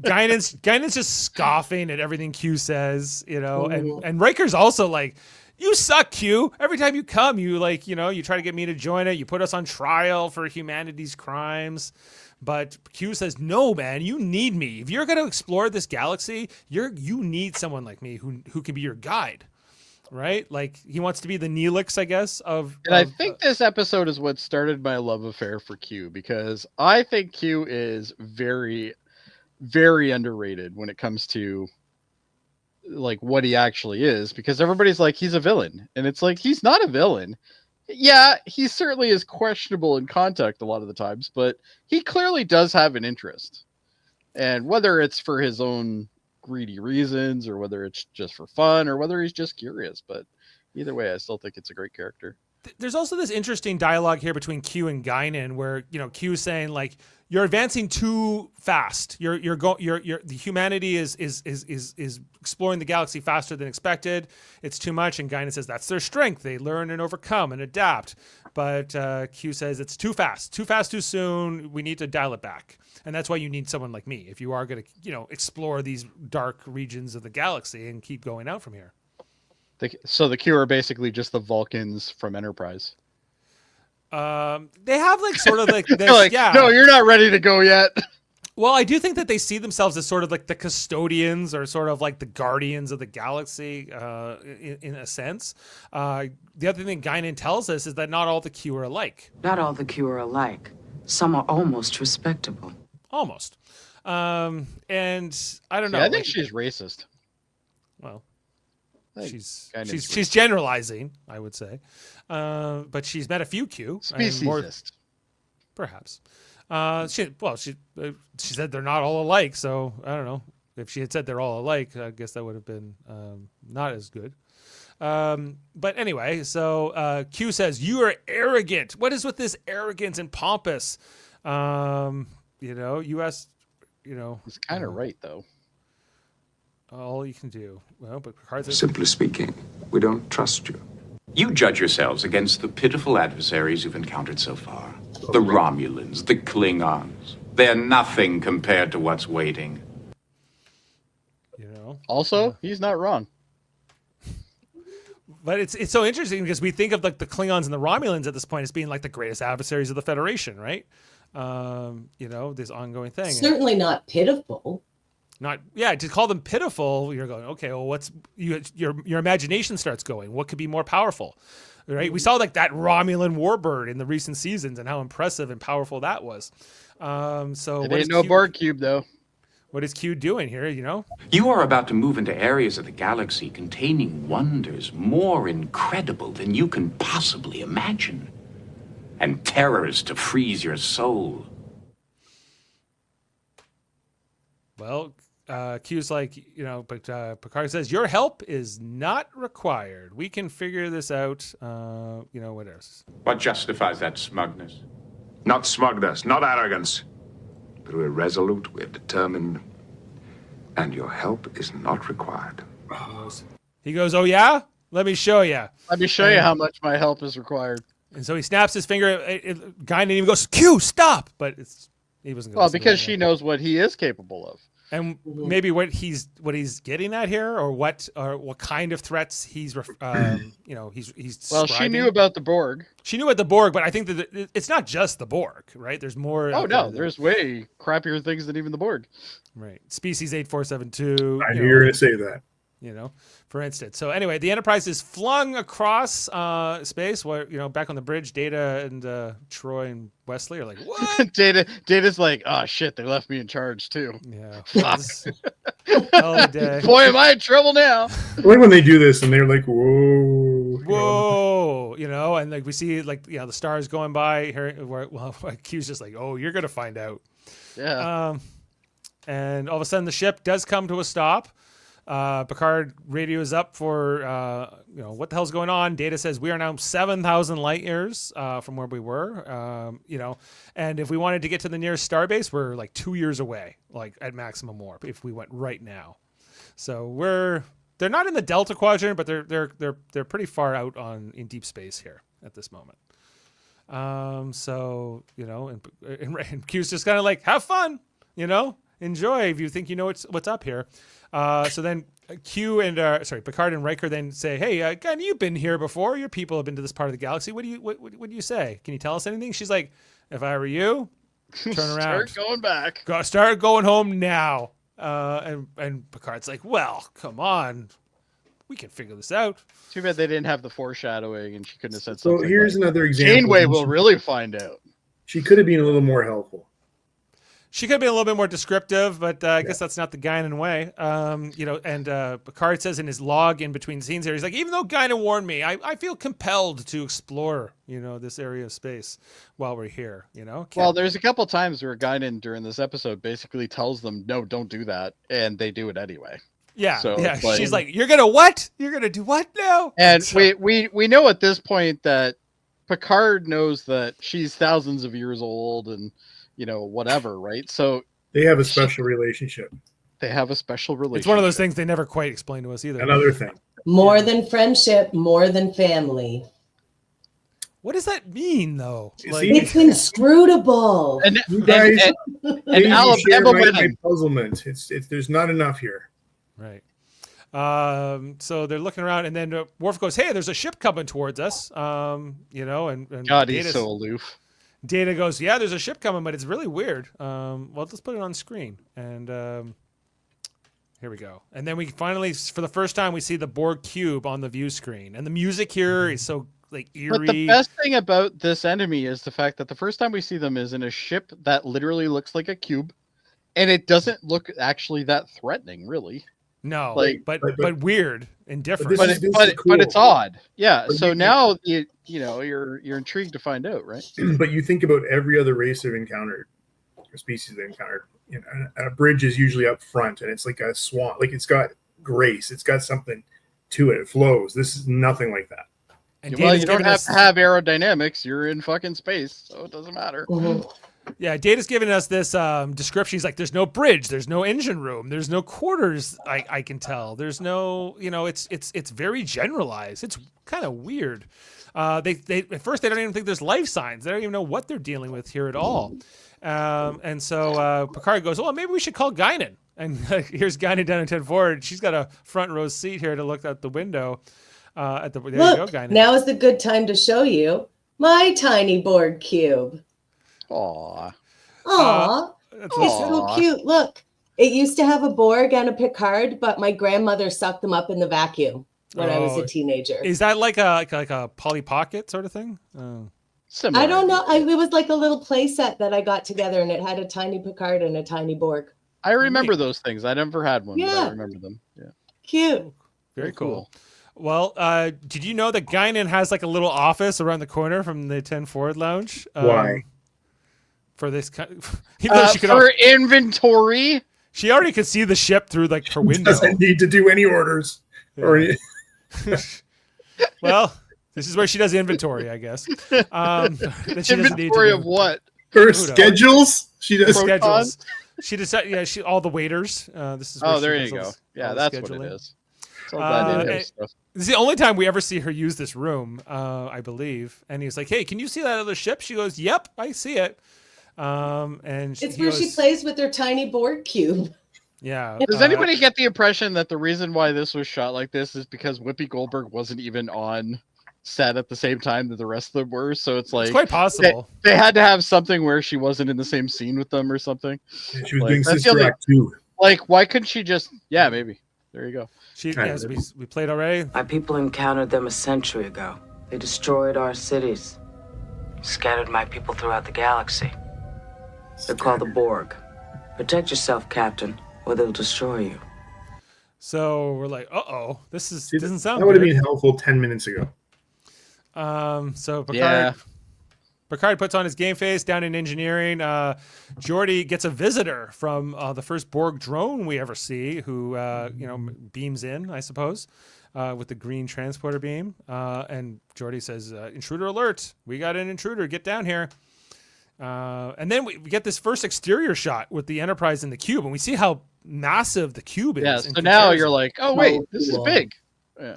Guinan's just scoffing at everything Q says, you know, and Riker's also like, you suck, Q. Every time you come, you like, you know, you try to get me to join it. You put us on trial for humanity's crimes. But Q says, no, man, you need me. If you're going to explore this galaxy, you need someone like me who can be your guide. Right? Like he wants to be the Neelix, I guess, I think this episode is what started my love affair for Q, because I think Q is very, very underrated when it comes to like what he actually is, because everybody's like, he's a villain. And it's like, he's not a villain. Yeah, he certainly is questionable in contact a lot of the times, but he clearly does have an interest. And whether it's for his own greedy reasons or whether it's just for fun or whether he's just curious, but either way, I still think it's a great character. there's also this interesting dialogue here between Q and Guinan, where Q's saying like, you're advancing too fast. The humanity is exploring the galaxy faster than expected. It's too much. And Guinan says that's their strength. They learn and overcome and adapt. But Q says it's too fast, too soon. We need to dial it back. And that's why you need someone like me if you are going to, explore these dark regions of the galaxy and keep going out from here. So the Q are basically just the Vulcans from Enterprise. They have like sort of like this, like, yeah. No, you're not ready to go yet. Well, I do think that they see themselves as sort of like the custodians or sort of like the guardians of the galaxy, in a sense. The other thing Guinan tells us is that not all the Q are alike. Not all the Q are alike. Some are almost respectable. Almost. And I don't know. Yeah, I think she's racist. Well, I think she's Guinan's she's generalizing, I would say. But she's met a few Q. Speciesist. Perhaps. She said they're not all alike, so I don't know. If she had said they're all alike, I guess that would have been not as good. But anyway, so Q says, you are arrogant. What is with this arrogance and pompous? U.S., He's kind of right, though. all you can do. Well, but Picard says, Simply speaking, we don't trust you. You judge yourselves against the pitiful adversaries you've encountered so far. The Romulans, the Klingons. They're nothing compared to what's waiting. Also, he's not wrong. But it's so interesting because we think of like the Klingons and the Romulans at this point as being like the greatest adversaries of the Federation, right? This ongoing thing. Certainly not pitiful. To call them pitiful, you're going, okay, well, what's your imagination starts going. What could be more powerful, right? We saw like that Romulan warbird in the recent seasons and how impressive and powerful that was. It ain't no Borg cube, though. What is Q doing here, You are about to move into areas of the galaxy containing wonders more incredible than you can possibly imagine. And terrors to freeze your soul. Well, Q's like, but Picard says, your help is not required. We can figure this out. What else? What justifies that smugness? Not smugness, not arrogance. But we're resolute, we're determined, and your help is not required. He goes, oh yeah? Let me show you. Let me show you how much my help is required. And so he snaps his finger. Guinan even goes, Q, stop! But he wasn't going to. Well, because she knows what he is capable of. And maybe what he's getting at here, or what kind of threats he's he's Well, she describing. knew about the Borg. She knew about the Borg, but I think that it's not just the Borg, right? There's more. Oh no, there's way crappier things than even the Borg. Right, Species 8472. I knew you were going to say that. For instance. So anyway, the Enterprise is flung across space. Where back on the bridge, Data and Troy and Wesley are like, what? Data's like, oh shit, they left me in charge too. Yeah. Fuck. Hell of a day. Boy, am I in trouble now. I like when they do this and they're like, whoa. And like we see like the stars going by here. Well, Q's just like, oh, you're gonna find out. Yeah. And all of a sudden the ship does come to a stop. Picard radios up for what the hell's going on. Data says we are now 7,000 light years from where we were. And if we wanted to get to the nearest starbase, we're like 2 years away, like at maximum warp if we went right now. So they're not in the Delta Quadrant, but they're pretty far out in deep space here at this moment. And Q's just kind of like, have fun, enjoy if you think you know what's up here. So then Q and Picard and Riker then say, hey, Guinan, you've been here before. Your people have been to this part of the galaxy. What do you say? Can you tell us anything? She's like, if I were you, turn around. Start going back. Start going home now. And Picard's like, well, come on. We can figure this out. Too bad they didn't have the foreshadowing and she couldn't have said So something. here's like, another example. Janeway will really find out. She could have been a little more helpful. She could be a little bit more descriptive, but I guess that's not the Guinan way. And Picard says in his log in between scenes here, he's like, even though Guinan warned me, I feel compelled to explore, this area of space while we're here, Well, there's a couple times where Guinan during this episode basically tells them, no, don't do that. And they do it anyway. Yeah. So, yeah. She's like, you're going to what? You're going to do what now? And we know at this point that Picard knows that she's thousands of years old and whatever, right? So They have a special relationship. they have a special relationship. It's one of those things they never quite explain to us either. Another thing. More than friendship, more than family. What does that mean, though? It's inscrutable. And, You guys, and maybe Alabama share my wedding. puzzlement. It's there's not enough here. Right. So they're looking around, and then Worf goes, "Hey, there's a ship coming towards us." And God, he's so aloof. Data goes, "Yeah, there's a ship coming, but it's really weird." Well, let's put it on screen, and here we go. And then we finally, for the first time, we see the Borg cube on the view screen, and the music here is so eerie. But the best thing about this enemy is the fact that the first time we see them is in a ship that literally looks like a cube, and it doesn't look actually that threatening, really. No, like, but weird and different. But But it's odd. Yeah. But So now you're intrigued to find out, right? But you think about every other race they've encountered, or species they've encountered. A bridge is usually up front, and it's like a swan. Like it's got grace. It's got something to it. It flows. This is nothing like that. And Well, Data's you don't giving have us- to have aerodynamics. You're in fucking space, so it doesn't matter. Mhm. Yeah, Data's giving us this description. He's like, "There's no bridge, there's no engine room, there's no quarters. I can tell. There's no, it's very generalized. It's kind of weird." They at first they don't even think there's life signs. They don't even know what they're dealing with here at all. And so Picard goes, "Well, maybe we should call Guinan." And here's Guinan down in 10 forward. She's got a front row seat here to look out the window. There you go, Look, Guinan. now is the good time to show you my tiny Borg cube. Aw. Aw, That's it's awesome. so cute. Look, it used to have a Borg and a Picard, but my grandmother sucked them up in the vacuum when I was Oh, a teenager. Is that like a Polly Pocket sort of thing? Oh. Similar. I don't know. It was like a little play set that I got together, and it had a tiny Picard and a tiny Borg. I remember those things. I never had one, but Yeah. I remember them. Yeah. Cute. Very cool. Well, did you know that Guinan has like a little office around the corner from the 10 forward lounge? Why? For this kind even though she could For inventory. she already could see the ship through like her window. Doesn't need to do any orders. Or any, Well, this is where she does inventory, I guess. That she doesn't need to Inventory do. of what? her knows? schedules. She does. Schedules. She decided, she all the waiters. This is where Oh, she there does you all go. this- Yeah, all the that's what scheduling. it is. It's all that and- stuff. This is the only time we ever see her use this room, I believe. And he's like, "Hey, can you see that other ship?" She goes, "Yep, I see it." And It's he where she goes, plays with her tiny Borg cube. Yeah. Does anybody get the impression that the reason why this was shot like this is because Whoopi Goldberg wasn't even on set at the same time that the rest of them were? So it's like It's quite possible. they had to have something where she wasn't in the same scene with them or something. She was Like, doing that's the Sister only- Act 2. Like, why couldn't she just? Yeah, maybe. There you go. Yes, we played already. My people encountered them a century ago. They destroyed our cities, scattered my people throughout the galaxy. They're called the Borg. Protect yourself, Captain, or they'll destroy you. So we're like, "Uh-oh, this doesn't sound That would have good." been helpful 10 minutes ago. So Picard, Yeah. Picard puts on his game face down in engineering. Jody gets a visitor from the first Borg drone we ever see, who beams in, I suppose, with the green transporter beam. And Jody says, "Intruder alert! We got an intruder. Get down here." And then we get this first exterior shot with the Enterprise in the cube, and we see how massive the cube is. Yeah. in So now comparison. you're like, oh wait, this is cool. big.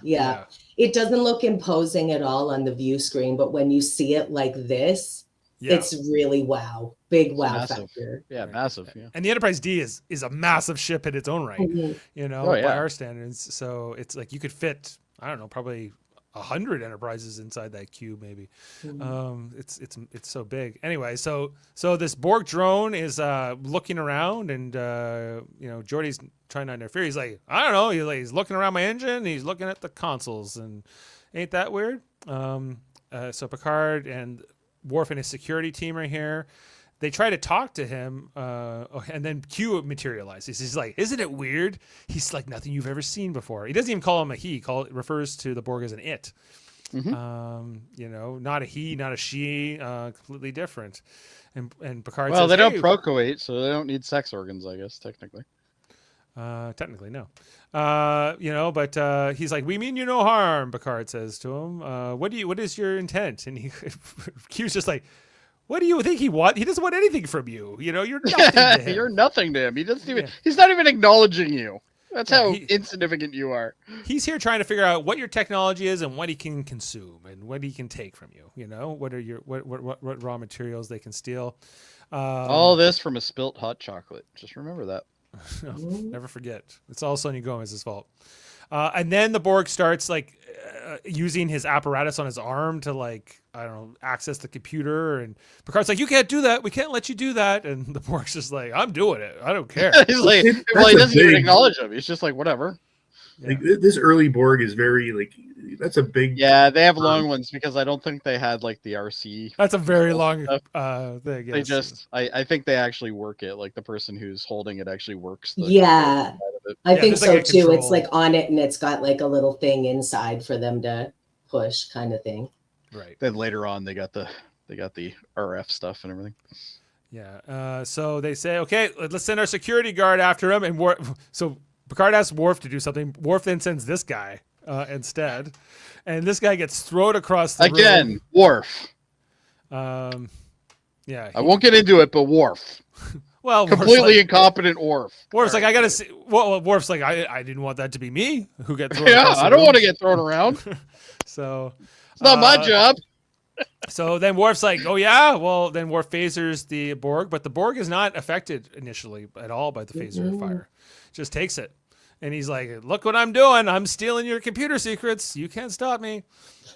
Yeah. It doesn't look imposing at all on the view screen, but when you see it like this, Yeah. it's really wow. Big wow massive. factor. Yeah, massive. Yeah. And the Enterprise D is a massive ship in its own right, Mhm. Oh, by yeah. our standards. So it's like you could fit, I don't know, probably 100 Enterprises inside that cube, maybe. Mhm. It's so big. Anyway, so this Borg drone is looking around, and Geordi's trying not to interfere. He's like, I don't know. He's looking around my engine. He's looking at the consoles, and ain't that weird? So Picard and Worf and his security team are here. They try to talk to him, and then Q materializes. He's like, "Isn't it weird?" He's like, "Nothing you've ever seen before." He doesn't even call him a he. Refers to the Borg as an it. Not a he, not a she. Completely different. And Picard Well, says, they don't "Hey," procreate, so they don't need sex organs, I guess, technically. Technically, no. But he's like, "We mean you no harm," Picard says to him. What is your intent? And Q's just like, "What do you think he wants? He doesn't want anything from you. You're nothing to him. You're nothing to him. He doesn't even. Yeah. He's not even acknowledging you. That's how he- insignificant you are. He's here trying to figure out what your technology is and what he can consume and what he can take from you. What are what raw materials they can steal. All this from a spilt hot chocolate. Just remember that. Never forget. It's all Sonia Gomez's fault. And then the Borg starts using his apparatus on his arm to access the computer. And Picard's like, "You can't do that. We can't let you do that." And the Borg's just like, "I'm doing it. I don't care." He's like, That's well, he a doesn't even big- acknowledge him. He's just like, whatever. Like this early Borg is very that's a big. Yeah, they have long ones because I don't think they had the RC. That's a very long stuff. thing. They Yes. just, I think they actually work it. Like the person who's holding it actually works. The Yeah. side of it. I think there's like so a too. It's control. on it and it's got a little thing inside for them to push, kind of thing. Right. Then later on, they got the RF stuff and everything. Yeah. So they say, "Okay, let's send our security guard after him." And so Picard asks Worf to do something. Worf then sends this guy instead, and this guy gets thrown across the Again, Worf. room. Yeah. I won't get into it, but Worf. Well, Worf's Completely like, incompetent Worf. Worf's like, "I gotta see." Well, Worf's like, "I didn't want that to be me who get thrown." Yeah, across the I don't room." want to get thrown around. So It's not my job. So then Worf's like, "Oh yeah." Well, then Worf phasers the Borg, but the Borg is not affected initially at all by the phaser fire. Just takes it. And he's like, "Look what I'm doing! I'm stealing your computer secrets. You can't stop me."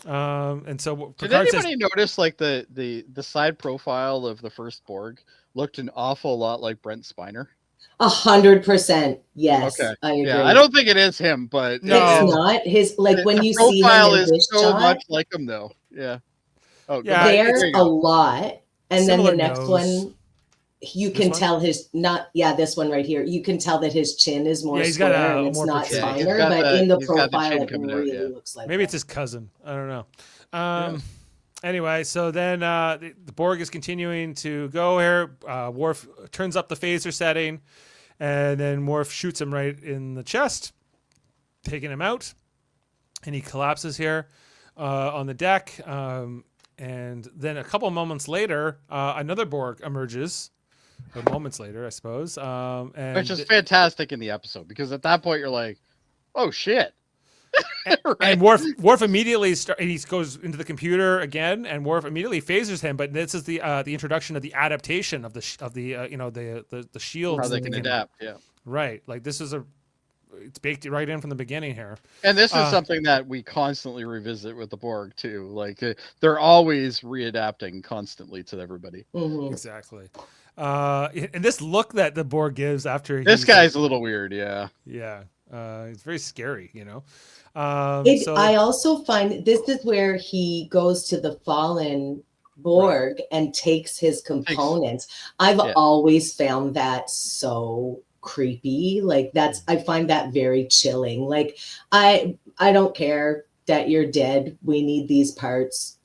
And so Did Picard anybody says, notice the side profile of the first Borg looked an awful lot like Brent Spiner? 100%. Yes, Okay. I agree. Yeah, I don't think it is him, but No. It's not his when the you see him profile in is this so shot. much like him, though. Yeah. Oh, go Yeah, back. There's There you a go. lot, and then Similar the next nose. one, you This can one? tell this one right here. You can tell that his chin is more Yeah, he's got square a and it's more not protruding. Yeah, he's finer, got but the- in the he's got the profile, chin it coming out, really yeah. looks like maybe that. it's his cousin. I don't know. Anyway, so then the Borg is continuing to go here. Worf turns up the phaser setting, and then Worf shoots him right in the chest, taking him out, and he collapses here on the deck. And then a couple moments later, another Borg emerges. Or moments later, I suppose. And Which is fantastic in the episode because at that point you're like, oh shit. Right? And Worf immediately he goes into the computer again, and Worf immediately phasers him. But this is the introduction of the adaptation of the shields. How they that can adapt, yeah. Right, like this is it's baked right in from the beginning here. And this is something that we constantly revisit with the Borg too. Like they're always readapting constantly to everybody. Mhm. Exactly. And this look that the Borg gives after This guy's a little weird, yeah. yeah, it's very scary, I also find this is where he goes to the fallen Borg and takes his components. I've always found that so creepy. I find that very chilling. Like I don't care that you're dead. We need these parts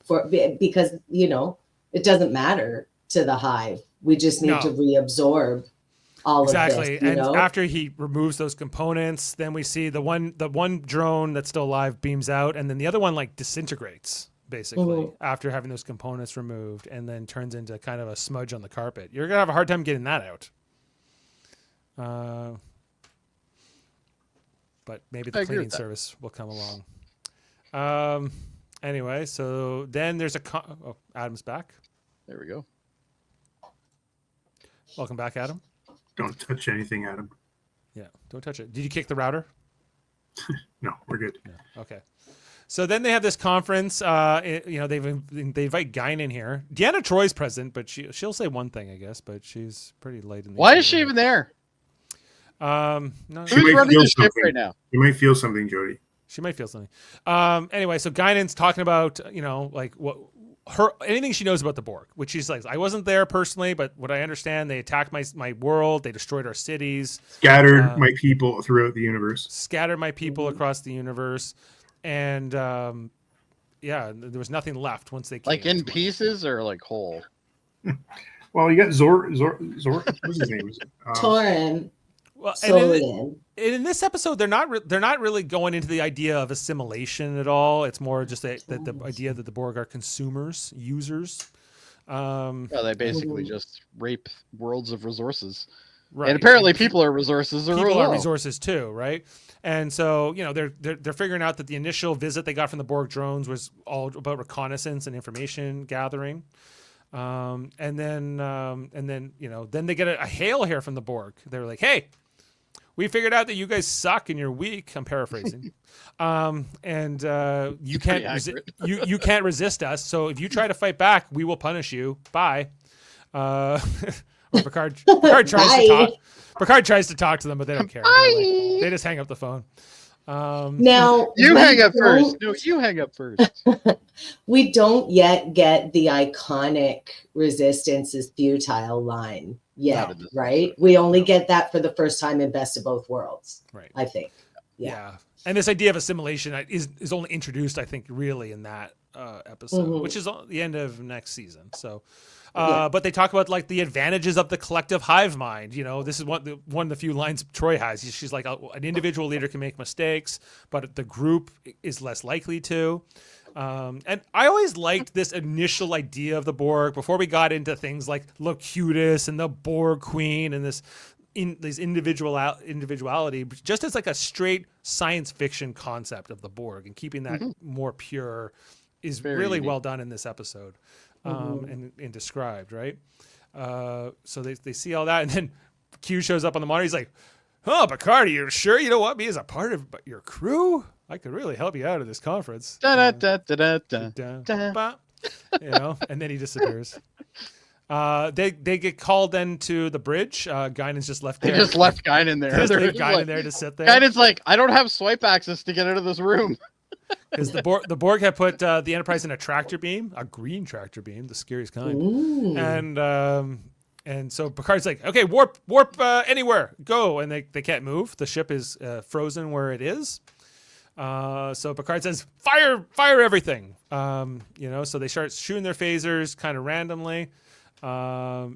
because it doesn't matter to the hive. We just need to reabsorb all exactly. of this. And after he removes those components, then we see the one drone that's still alive beams out, and then the other one disintegrates basically after having those components removed, and then turns into kind of a smudge on the carpet. You're gonna have a hard time getting that out. But maybe the cleaning service will come along. Anyway, so then there's Adam's back. There we go. Welcome back, Adam. Don't touch anything, Adam. Yeah, don't touch it. Did you kick the router? No, we're good. No. Okay. So then they have this conference. They invite Guinan here. Deanna Troy's present, but she'll say one thing, I guess. But she's pretty late in the. Why is she even there? No, Who's running the ship right now? You might feel something, Jody. she might feel something. Anyway, so Guinan's talking about anything she knows about the Borg, which she's like, I wasn't there personally, but what I understand, they attacked my world, they destroyed our cities, Scattered my people throughout the universe. scattered my people across the universe, and there was nothing left once they came. Like in pieces or like whole? Well, you got Zor. What's his name? Torin. Well, Solian. in this episode, they're not really going into the idea of assimilation at all. It's more just the idea that the Borg are consumers, users. Yeah, they basically just rape worlds of resources. Right. And apparently people are resources. People are resources too, right? And so, they're figuring out that the initial visit they got from the Borg drones was all about reconnaissance and information gathering. And then they get a hail here from the Borg. They're like, "Hey, we figured out that you guys suck and you're weak." I'm paraphrasing. And you can't you can't resist us. So if you try to fight back, we will punish you. Bye. Picard tries to talk. Picard tries to talk to them, but they don't care. They just hang up the phone. Now you hang up first. No, you hang up first. We don't yet get the iconic "resistance is futile" line yet, right? We only get that for the first time in Best of Both Worlds, right? I think. Yeah. And this idea of assimilation is only introduced, I think, really in that episode, which is the end of next season. So. But they talk about like the advantages of the collective hive mind. This is one of the few lines Troy has. She's like, an individual leader can make mistakes, but the group is less likely to. And I always liked this initial idea of the Borg before we got into things like Locutus and the Borg Queen and this individuality, just as like a straight science fiction concept of the Borg, and keeping that more pure is very really well done in this episode. And described, right? So they see all that, and then Q shows up on the monitor. He's like, "Oh, Picard, are you sure you don't want me as a part of your crew? I could really help you out of this conference." And then he disappears. They get called then to the bridge. Guinan's just left there. They just left Guinan there. Just leave Guinan there to sit there. Guinan's like, "I don't have swipe access to get out of this room." Because the Borg had put the Enterprise in a tractor beam, a green tractor beam, the scariest kind. Ooh. And so Picard's like, "Okay, warp anywhere, go," and they can't move. The ship is frozen where it is. So Picard says, "Fire everything." So they start shooting their phasers kind of randomly. All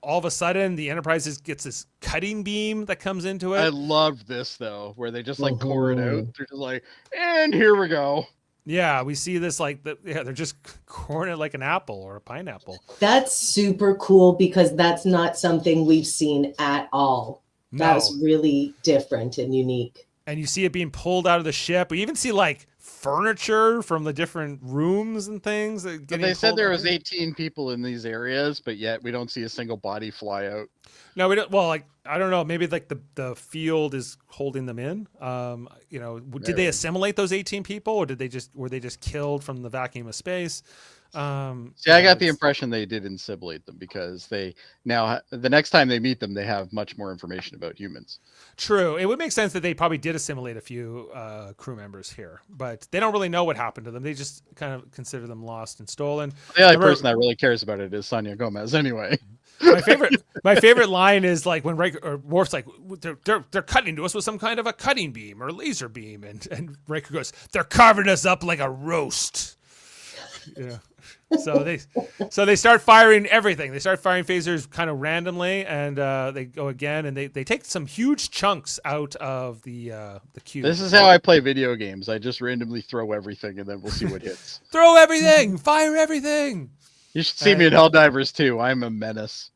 of a sudden the Enterprise gets this cutting beam that comes into it. I love this though, where they just like core it out. They're just like, and here we go. Yeah, we see this they're just coring it like an apple or a pineapple. That's super cool because that's not something we've seen at all. No. That's really different and unique. And you see it being pulled out of the ship. We even see like furniture from the different rooms and things. But they said there was 18 people in these areas, but yet we don't see a single body fly out. No, we don't. Well, like, I don't know. Maybe like the field is holding them in. Did they assimilate those 18 people, or were they just killed from the vacuum of space? I got the impression they did assimilate them because they now the next time they meet them, they have much more information about humans. True. It would make sense that they probably did assimilate a few crew members here, but they don't really know what happened to them. They just kind of consider them lost and stolen. The only person that really cares about it is Sonia Gomez anyway. My favorite line is like when Worf's like, they're cutting to us with some kind of a cutting beam or laser beam, and Riker goes, "They're carving us up like a roast." Yeah. So they start firing everything. They start firing phasers kind of randomly, and they go again, and they take some huge chunks out of the cube. This is how I play video games. I just randomly throw everything, and then we'll see what hits. Throw everything, fire everything. You should see me in Helldivers too. I'm a menace.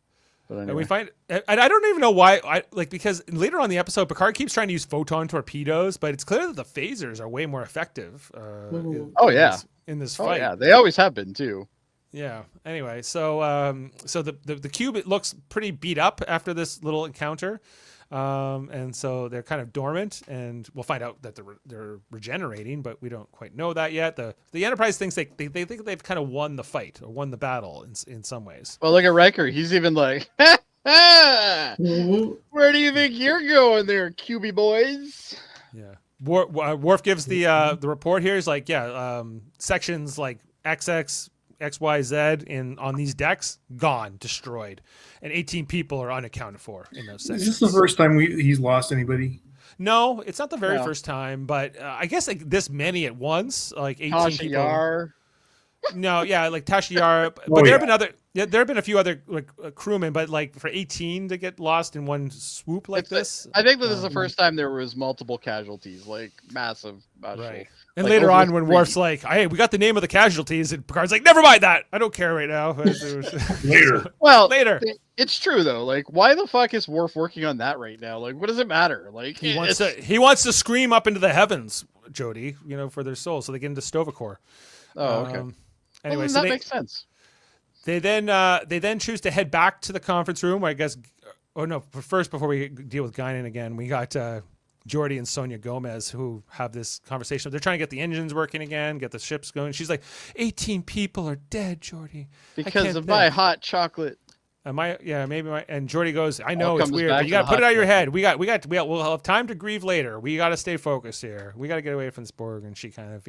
But anyway. And we find, and I don't even know why. Because later on in the episode, Picard keeps trying to use photon torpedoes, but it's clear that the phasers are way more effective. In this fight. Oh yeah, they always have been too. Yeah. Anyway, so the cube, it looks pretty beat up after this little encounter, and so they're kind of dormant, and we'll find out that they're regenerating, but we don't quite know that yet. The Enterprise thinks they think they've kind of won the fight or won the battle in some ways. Well, look at Riker. He's even like, where do you think you're going there, QB boys? Yeah. Worf gives the report here. He's like, sections like XX, XYZ on these decks gone, destroyed, and 18 people are unaccounted for in those sections. Is this the first time he's lost anybody? No, it's not the very first time, but I guess like this many at once, like 18 Tasha people. Yar. No, yeah, like Tashiara, but Oh, there yeah. have been other. Yeah, there have been a few other like crewmen, but like for 18 to get lost in one swoop like this, I think this is the first time there was multiple casualties, like massive. right? And Like, later over on, when 3. Worf's like, "Hey, we got the name of the casualties," and Picard's like, "Never mind that. I don't care right now." Later. Well, Later. it's true though. Like, why the fuck is Worf working on that right now? Like, what does it matter? Like, He wants to scream up into the heavens, Jody. You know, for their souls, so they get into Stovacor. Oh, okay. Anyway, Well, so that they, makes sense. They then choose to head back to the conference room. I guess. Oh no! But first, before we deal with Guinan again, we got Jordy and Sonia Gomez who have this conversation. They're trying to get the engines working again, get the ships going. She's like, 18 people are dead, Jordy. Because of my hot chocolate. And Jordy goes, I know All it's comes weird, back but you to got to the put it out of your hot head. We'll have time to grieve later. We got to stay focused here. We got to get away from this Borg. And she kind of,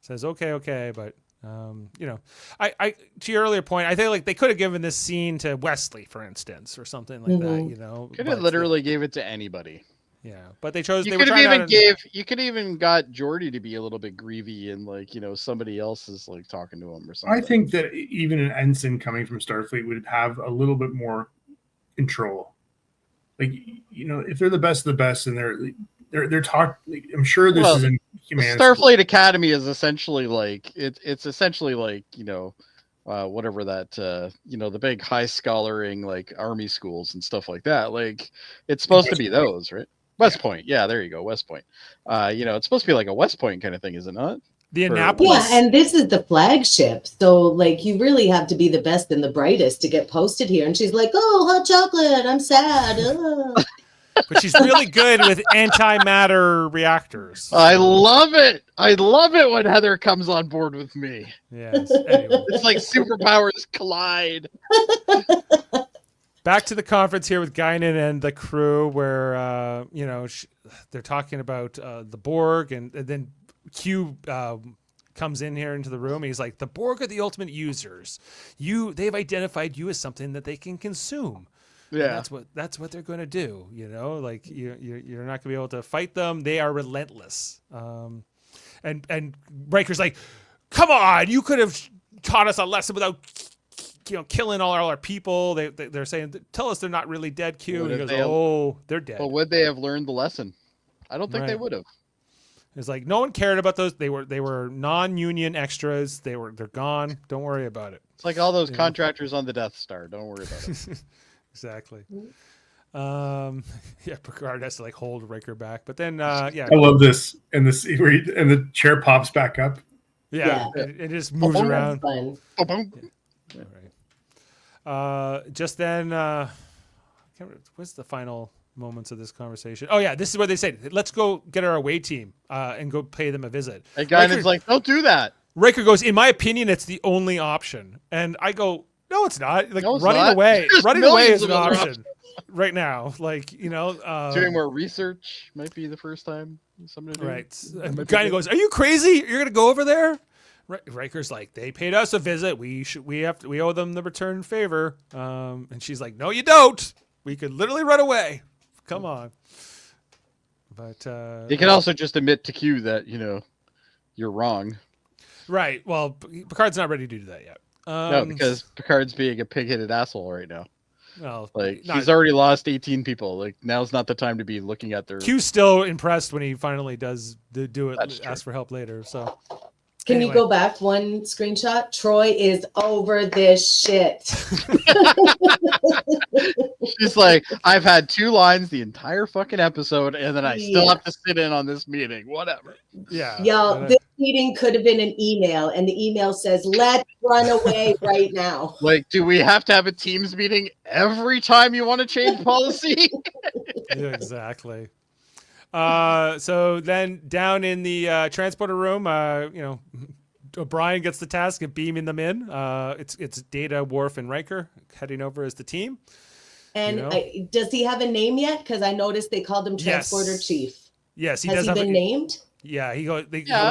says, okay. But, I to your earlier point, I think like they could have given this scene to Wesley, for instance, or something like that, Could have literally gave it to anybody. Yeah, but they chose. You They could were have trying even to, you could even got Jordy to be a little bit grievy and like somebody else is like talking to him or something. I think that even an ensign coming from Starfleet would have a little bit more control. Like, if they're the best of the best and they're talking, I'm sure this is in command. Starfleet Academy is essentially like it's essentially like whatever that the big high scholaring like army schools and stuff like that. Like it's supposed to be those, right? West Point, yeah, there you go, West Point. It's supposed to be like a West Point kind of thing, is it not? the Annapolis. Yeah, and this is the flagship. So, like, you really have to be the best and the brightest to get posted here. And she's like, oh, hot chocolate. I'm sad. But she's really good with antimatter reactors. I love it. I love it when Heather comes on board with me. Yes. Anyway. It's like superpowers collide. Back to the conference here with Guinan and the crew where, they're talking about the Borg and then Q comes in here into the room. And he's like, the Borg are the ultimate users. They've identified you as something that they can consume. Yeah, and that's what they're going to do. Like you're not going to be able to fight them. They are relentless. And Riker's like, come on, you could have taught us a lesson without killing all our people. They're saying, tell us they're not really dead, Q. And he goes, they're dead. But would they have learned the lesson? I don't think they would have. It's like no one cared about those. They were non-union extras. They're gone. Don't worry about it. It's like all those contractors on the Death Star. Don't worry about it. Exactly. Picard has to like hold Riker back, but then I love this and the chair pops back up. It just moves around. Fun. All right. Just then, what's the final moments of this conversation? Oh yeah, this is where they say, "Let's go get our away team and go pay them a visit." And Guinan's like, "Don't do that." Riker goes, "In my opinion, it's the only option." And I go, "No, it's not. Like no, it's running not. away, running away is an options. option right now. Like doing more research might be the first time somebody do. Right." And Guinan goes, "Are you crazy? You're gonna go over there?" Riker's like, they paid us a visit. We owe them the return favor. And she's like, no, you don't. We could literally run away. Come on. But you can also just admit to Q that you're wrong. Right. Well, Picard's not ready to do that yet. No, because Picard's being a pig-headed asshole right now. Well, he's already lost 18 people. Like now's not the time to be looking at their. Q's still impressed when he finally does do it. That's true. Ask for help later. So. Can you go back one screenshot? Troy is over this shit. She's like, I've had 2 lines the entire fucking episode, and then I still have to sit in on this meeting. Whatever. Yeah. Y'all, this meeting could have been an email, and the email says, let's run away right now. Like, do we have to have a Teams meeting every time you want to change policy? Yeah, exactly. So then down in the transporter room, O'Brien gets the task of beaming them in. It's Data, Worf, and Riker heading over as the team. And does he have a name yet? Because I noticed they called him Transporter Chief. Yes, he Has does. He been named? Yeah, he goes.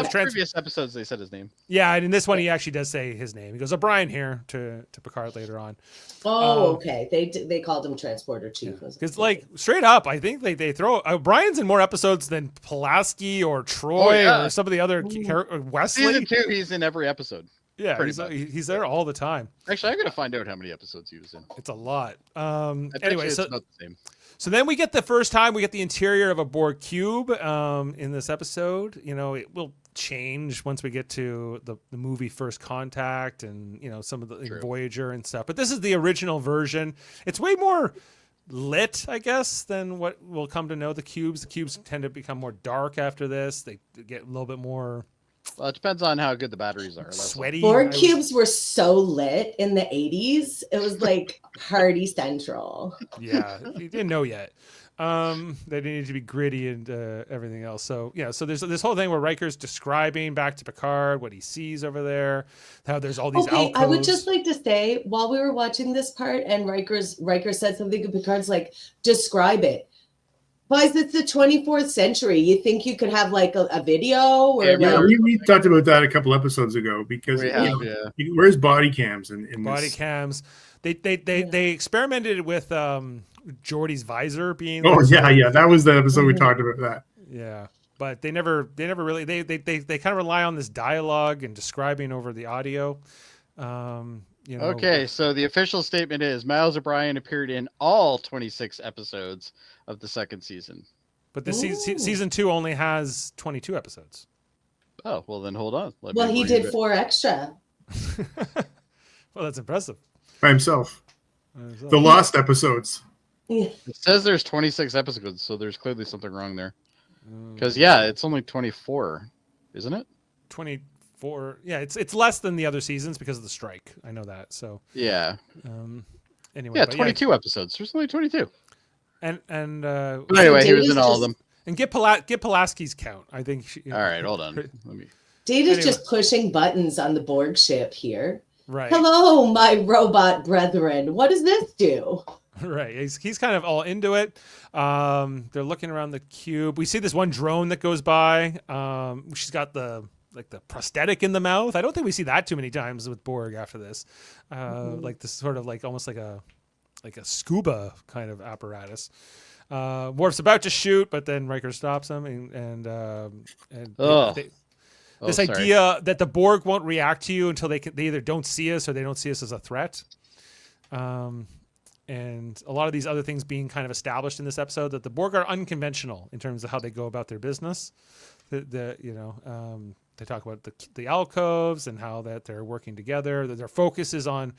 Previous episodes they said his name. Yeah, and in this one he actually does say his name. He goes O'Brien here to Picard later on. Oh, okay. They called him Transporter Chief. Because like straight up, I think they throw O'Brien's in more episodes than Pulaski or Troy or some of the other Wesley. Season 2, he's in every episode. Yeah, Pretty much. he's there all the time. Actually, I gotta find out how many episodes he was in. It's a lot. I bet Anyway, you it's so about the same. So then we get the interior of a Borg cube in this episode. You know, it will change once we get to the movie First Contact and, you know, some of the True. Voyager and stuff. But this is the original version. It's way more lit, I guess, than what we'll come to know the cubes. The cubes tend to become more dark after this. They get a little bit more Well, it depends on how good the batteries are. That's all. sweaty. Borg cubes were so lit in the 80s. It was like Party Central. Yeah, you didn't know yet. They needed to be gritty and everything else. So yeah, so there's this whole thing where Riker's describing back to Picard what he sees over there, how there's all these Okay, alcoves. I would just like to say, while we were watching this part and Riker said something and Picard's like, describe it. Guys, it's the 24th century. You think you could have like a video or Yeah, like, we talked about that a couple episodes ago because We have, yeah. where's body cams in body this? cams. They experimented with Geordi's visor being. Oh like, yeah, that was the episode we talked about that. Yeah, but they never really they kind of rely on this dialogue and describing over the audio. You know, Okay, so the official statement is Miles O'Brien appeared in all 26 episodes of the second season. but the season 2 only has 22 episodes. Oh, well then hold on. Let well, me he read did it. 4 extra. Well, that's impressive. By himself. The lost episodes. It says there's 26 episodes, so there's clearly something wrong there. Because yeah, it's only 24, isn't it? 24. Yeah, it's less than the other seasons because of the strike. I know that. So Yeah. anyway, Yeah, but 22 episodes. There's only 22. and But anyway, he was in Data's all of just- them. and get Pulaski's count. I think. All right, hold on. Let me. Data's Anyway. just pushing buttons on the Borg ship here. Right. Hello, my robot brethren. What does this do? Right. He's kind of all into it. They're looking around the cube. We see this one drone that goes by. She's got the prosthetic in the mouth. I don't think we see that too many times with Borg after this. Like this sort of like almost like a scuba kind of apparatus. Worf's about to shoot, but then Riker stops him and Oh. this sorry. idea that the Borg won't react to you until they either don't see us or they don't see us as a threat. And a lot of these other things being kind of established in this episode, that the Borg are unconventional in terms of how they go about their business. They talk about the alcoves and how that they're working together. That their focus is on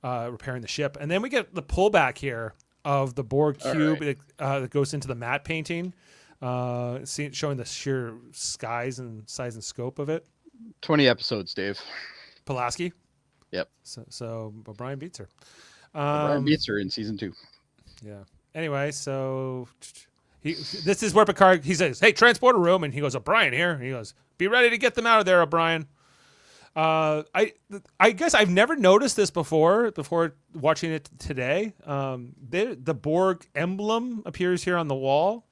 repairing the ship, and then we get the pullback here of the Borg cube that goes into the matte painting, showing the sheer size and scope of it. 20 episodes, Dave. Pulaski. Yep. So O'Brien beats her. Brian beats her in season 2. Yeah. Anyway, so this is where Picard, he says, "Hey, transporter room," and he goes, "O'Brien here." And he goes, "Be ready to get them out of there, O'Brien." I guess I've never noticed this before watching it today. The Borg emblem appears here on the wall.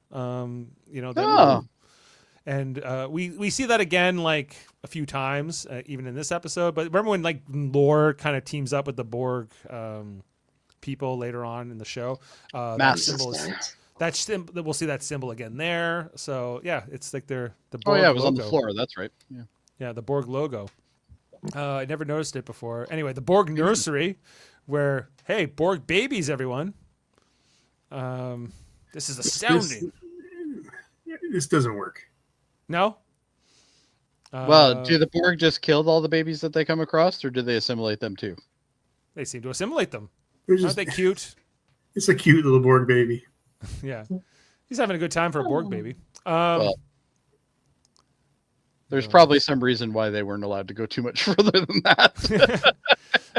And we see that again like a few times, even in this episode. But remember when like Lore kind of teams up with the Borg people later on in the show? That Mass. symbol is we'll see that symbol again there. So yeah, it's like the Oh Borg yeah, it was on the logo. floor. That's right. Yeah. Yeah, the Borg logo. I never noticed it before. Anyway, the Borg nursery, where hey, Borg babies, everyone. This is astounding. This doesn't work. No. Well, do the Borg just kill all the babies that they come across, or do they assimilate them too? They seem to assimilate them. They're Aren't just, they cute? it's a cute little Borg baby. Yeah, he's having a good time for a Borg baby. Well, there's probably some reason why they weren't allowed to go too much further than that.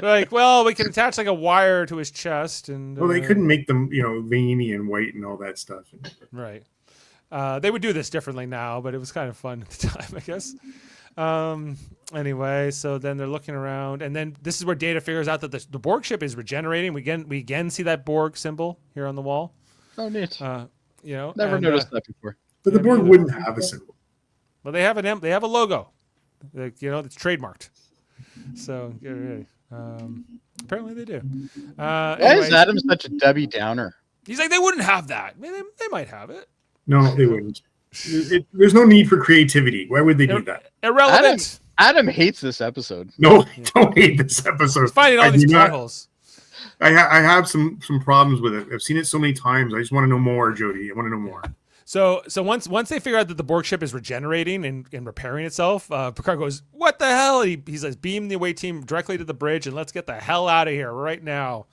Like, well, we can attach like a wire to his chest, and Well, they couldn't make them, veiny and white and all that stuff. right. They would do this differently now, but it was kind of fun at the time, I guess. Anyway, so then they're looking around, and then this is where Data figures out that the Borg ship is regenerating. We again see that Borg symbol here on the wall. Oh, neat. and, Never noticed that before. But the Yeah, Borg neither. wouldn't have a symbol. Well, they have a logo, like, it's trademarked. So apparently they do. Why Anyway, is Adam such a Debbie Downer? he's like, they wouldn't have that. I mean, they might have it. No, they wouldn't. There's no need for creativity. Why would they do that? Irrelevant. Adam hates this episode. No, I don't hate this episode. Finding all I these do plot not- holes. I have some problems with it. I've seen it so many times. I just want to know more, Jody. I want to know more. So once they figure out that the Borg ship is regenerating and repairing itself, Picard goes, "What the hell?" He says, "Beam the away team directly to the bridge and let's get the hell out of here right now,"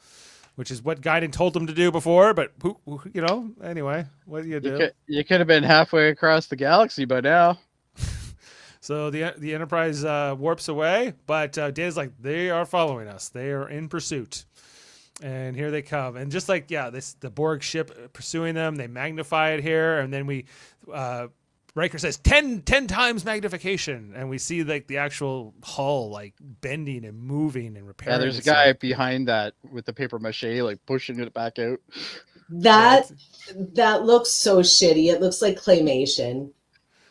which is what Guinan told them to do before. But anyway, what do you do? You could have been halfway across the galaxy by now. So the Enterprise warps away, but Data's like, they are following us. They are in pursuit. And here they come. And just like, the Borg ship pursuing them, they magnify it here. And then Riker says 10 times magnification. And we see like the actual hull like bending and moving and repairing. Yeah, there's itself. a guy behind that with the paper mache, like pushing it back out. That looks so shitty. It looks like claymation.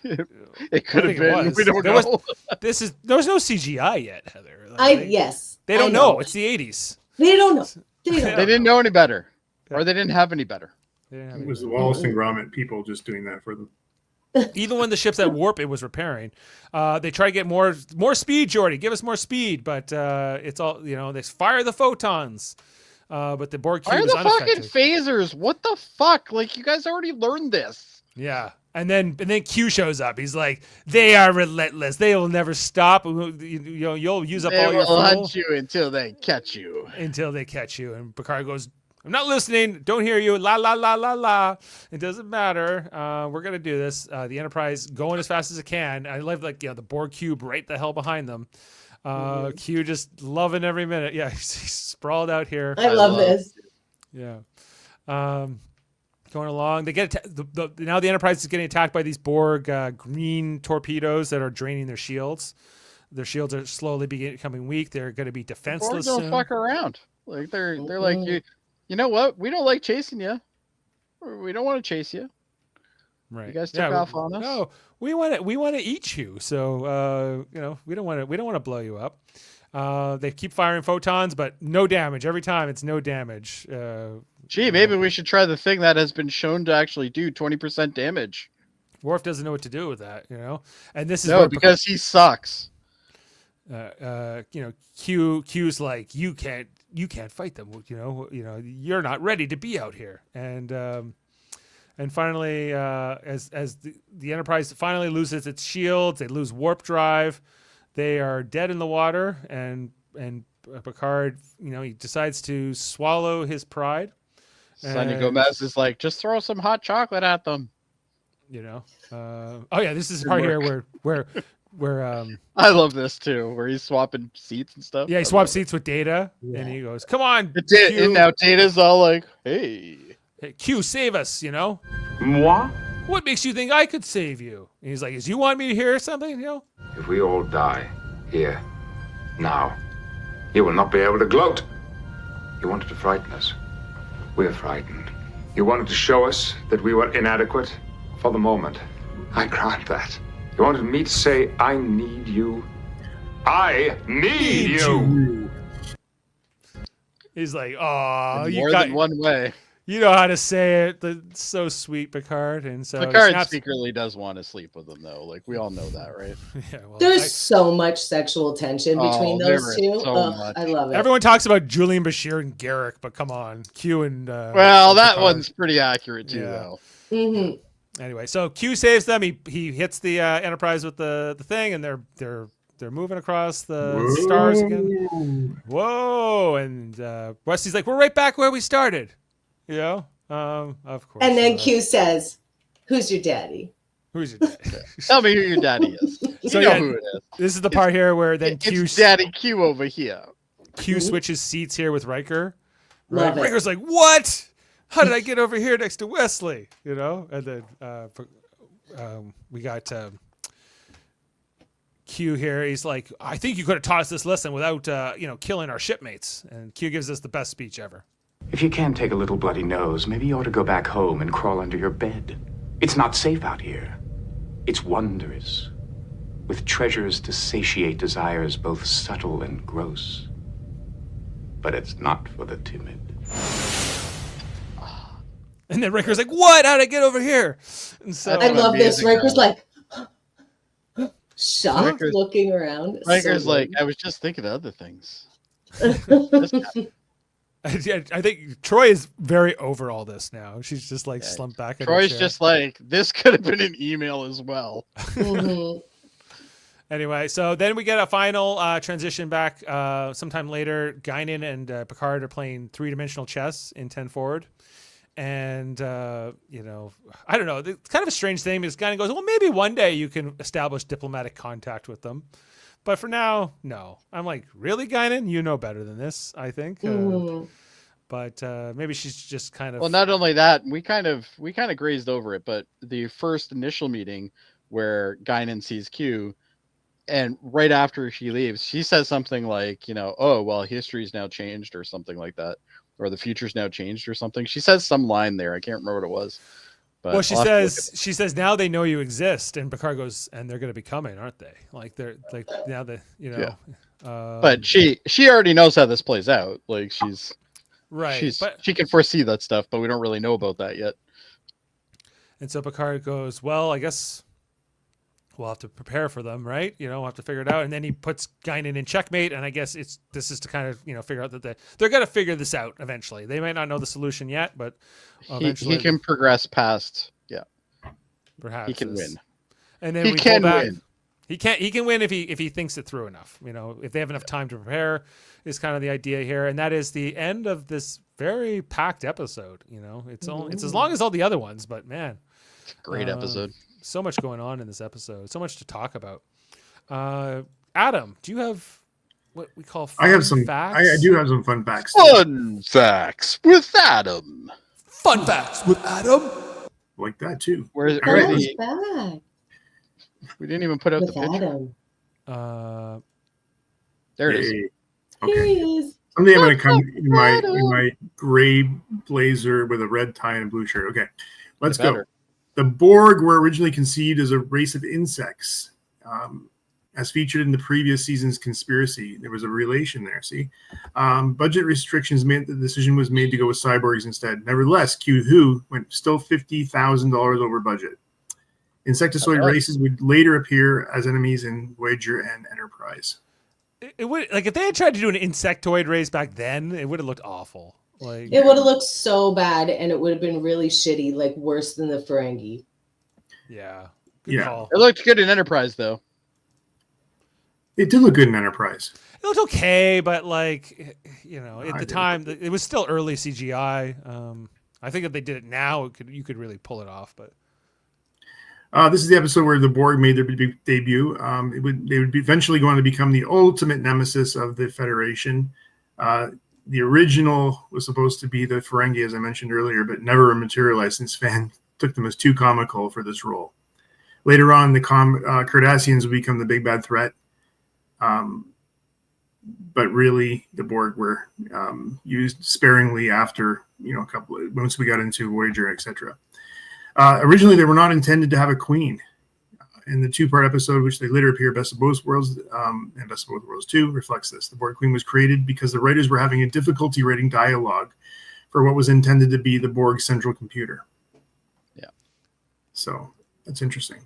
It could have been. We don't know. There was no CGI yet, Heather. Yes. They don't know. It's the 80s. They don't know. They didn't know any better, or they didn't have any better. It was the Wallace and Gromit people just doing that for them. Even when the ship's at warp, it was repairing. They try to get more speed, Jordy. Give us more speed, but it's all they fire the photons. But the Borg cube is fucking unaffected. phasers. What the fuck? Like, you guys already learned this. Yeah. And then Q shows up. He's like, they are relentless. They will never stop. You'll use up all your fuel. fuel Hunt you until they catch you. And Picard goes, I'm not listening. Don't hear you. La, la, la, la, la. It doesn't matter. We're going to do this. The Enterprise going as fast as it can. I love the Borg cube right the hell behind them. Q just loving every minute. Yeah, he's sprawled out here. I love this. Yeah. Going along, they get now the Enterprise is getting attacked by these Borg green torpedoes that are draining their shields. Their shields are slowly becoming weak. They're going to be defenseless Borg don't soon. fuck around. Like they're like, you know what? We don't like chasing you. We don't want to chase you. Right. You guys took off on us. No, we want to eat you. So we don't want to blow you up. They keep firing photons, but no damage. Every time it's no damage. Gee, maybe we should try the thing that has been shown to actually do 20% damage. Worf doesn't know what to do with that, And this is because he sucks. Q's like, you can't fight them. You're not ready to be out here. And finally, as the Enterprise finally loses its shields, they lose warp drive. They are dead in the water, and Picard, he decides to swallow his pride. Sonia Gomez is like, just throw some hot chocolate at them. This is the part here where I love this too, where he's swapping seats and stuff. Yeah, he swaps seats with Data, and he goes, "Come on, Q. And now Data's all like, hey, Q, save us, Moi? What makes you think I could save you?" And he's like, "Is you want me to hear something, If we all die here, now, you will not be able to gloat. You wanted to frighten us. We're frightened. You wanted to show us that we were inadequate for the moment. I grant that. You wanted me to say, I need you. I need you. He's like, "Oh, more than one way." You know how to say it. That's so sweet, Picard. And so Picard secretly does want to sleep with him, though. Like, we all know that, right? Yeah, well, There's so much sexual tension between those two. I love it. Everyone talks about Julian Bashir and Garrick, but come on, Q and well, that one's pretty accurate too, though. Mm-hmm. Anyway, so Q saves them. He hits the Enterprise with the thing, and they're moving across the stars again. Whoa! And Wesley's like, "We're right back where we started." Of course. And then Q says, "Who's your daddy?" Who's your daddy? Tell me who your daddy is. So you know who it is. This is the part here where then It's Daddy Q over here. Q switches seats here with Riker. Love it. Riker's like, "What? How did I get over here next to Wesley?" And then we got Q here. He's like, "I think you could have taught us this lesson without killing our shipmates." And Q gives us the best speech ever. If you can't take a little bloody nose, maybe you ought to go back home and crawl under your bed. It's not safe out here. It's wondrous, with treasures to satiate desires both subtle and gross. But it's not for the timid. And then Riker's like, "What? How'd I get over here?" And so I love this. Riker's like, shocked, Riker's- looking around. Riker's So like, I was just thinking of other things. good. I think Troy is very over all this now. She's just like Yeah. slumped back in her Troy's chair. just like, this could have been an email as well. Mhm. Anyway, so then we get a final transition back sometime later. Guinan and Picard are playing three-dimensional chess in 10 forward. And, you know, I don't know. It's kind of a strange thing because Guinan goes, well, maybe one day you can establish diplomatic contact with them. But for now, no. I'm like, really, Guinan? You know better than this, I think. Mhm. But maybe she's just kind of... Well, not only that, we kind of grazed over it, but the first initial meeting where Guinan sees Q, and right after she leaves, she says something like, you know, oh, well, history's now changed or something like that, or the future's now changed or something. She says some line there. I can't remember what it was. But well, she I'll have to look says now they know you exist, and Picard goes, and they're going to be coming, aren't they? Like they're like now that you know. but she already knows how this plays out. Like right, she can foresee that stuff, but we don't really know about that yet. And so Picard goes, well, I guess we'll have to prepare for them, right? You know, we'll have to figure it out. And then he puts Guinan in checkmate, and I guess this is to kind of, you know, figure out that they're going to figure this out eventually. They might not know the solution yet, but eventually he can progress past. Yeah, perhaps he can win. And then He we can pull back. win. He can win if he thinks it through enough. You know, if they have enough time to prepare, is kind of the idea here. And that is the end of this very packed episode. You know, it's as long as all the other ones, but man, Great episode. so much going on in this episode, so much to talk about. Adam, do you have what we call fun I have some facts? I do have some fun facts. Fun facts with Adam. Fun facts with Adam. Like that too. Where's All right. Comes the? back We didn't even put up with the picture. Adam. There it is. Hey. Here Okay. he is. Someday I'm going to come in my gray blazer with a red tie and a blue shirt. Okay, let's go. Better. The Borg were originally conceived as a race of insects. As featured in the previous season's conspiracy, there was a relation there. See, budget restrictions meant the decision was made to go with cyborgs instead. Nevertheless, Q-Who went still $50,000 over budget. Insectoid races would later appear as enemies in Voyager and Enterprise. It would, like, if they had tried to do an insectoid race back then, it would have looked awful. Like It would have looked so bad, and it would have been really shitty, like worse than the Ferengi. yeah, good Yeah. call. It looked good in Enterprise, though. It did look good in Enterprise. It looked okay, but like, you know, at I the did. time, it was still early CGI. I think if they did it now, you could really pull it off. But This is the episode where the Borg made their debut. They would eventually go on to become the ultimate nemesis of the Federation. The original was supposed to be the Ferengi, as I mentioned earlier, but never materialized since Fan took them as too comical for this role. Later on, the Cardassians would become the big bad threat. But really, the Borg were used sparingly after, once we got into Voyager, etc. Originally, they were not intended to have a queen. In the two-part episode, which they later appear, Best of Both Worlds and Best of Both Worlds 2, reflects this. The Borg Queen was created because the writers were having a difficulty writing dialogue for what was intended to be the Borg's central computer. Yeah. So, that's interesting.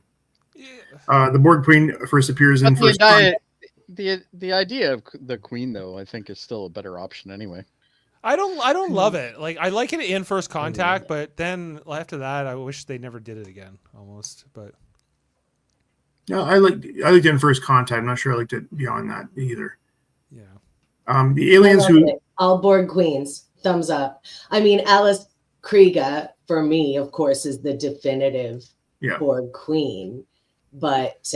The Borg Queen first appears in first. The idea of the Queen, though, I think is still a better option anyway. I don't love it. Like, I like it in First Contact, but then after that, I wish they never did it again. Almost, but No, I liked it in First Contact. I'm not sure I liked it beyond that either. yeah. The aliens I who love it. All Borg Queens, thumbs up. I mean, Alice Krieger, for me, of course, is the definitive Borg Queen. But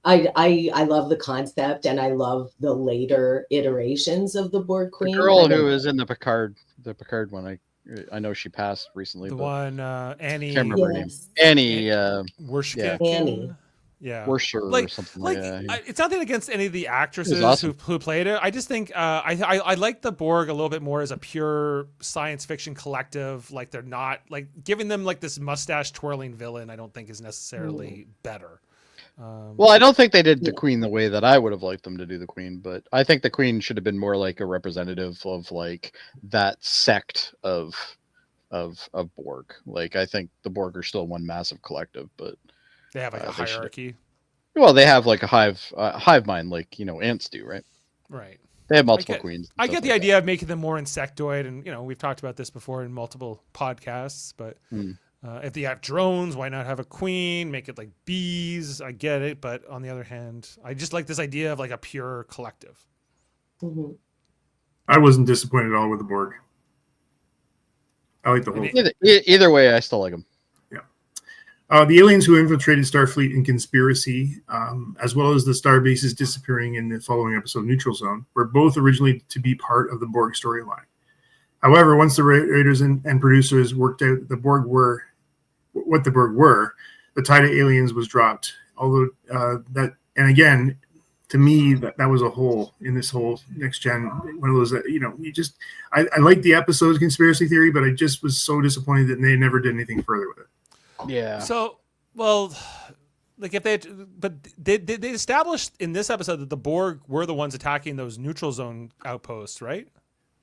I love the concept, and I love the later iterations of the Borg Queen. The girl who is in the Picard one, I know she passed recently. The but one Annie. can't remember her name. Annie. Worship. Annie. Yeah. Worship or something like that. It's nothing against any of the actresses awesome. who played it. I just think I like the Borg a little bit more as a pure science fiction collective. Like, they're not, like, giving them like this mustache twirling villain, I don't think is necessarily better. Well, I don't think they did the Queen the way that I would have liked them to do the Queen, but I think the Queen should have been more like a representative of like that sect of Borg. Like, I think the Borg are still one massive collective, but They have like a hierarchy. Well, they have like a hive mind, like ants do, right? Right. They have multiple queens. I get the idea of making them more insectoid, and we've talked about this before in multiple podcasts. But if they have drones, why not have a queen? Make it like bees. I get it, but on the other hand, I just like this idea of like a pure collective. Mm-hmm. I wasn't disappointed at all with the Borg. I like the whole thing. Either way, I still like them. The aliens who infiltrated Starfleet in conspiracy, as well as the star bases disappearing in the following episode, Neutral Zone, were both originally to be part of the Borg storyline. However, once the writers and producers worked out what the Borg were, the tie to aliens was dropped. Although and again, to me, that was a hole in this whole next gen. One of those that I liked the episode's conspiracy theory, but I just was so disappointed that they never did anything further with it. Yeah. So, well, like if they established in this episode that the Borg were the ones attacking those neutral zone outposts, right?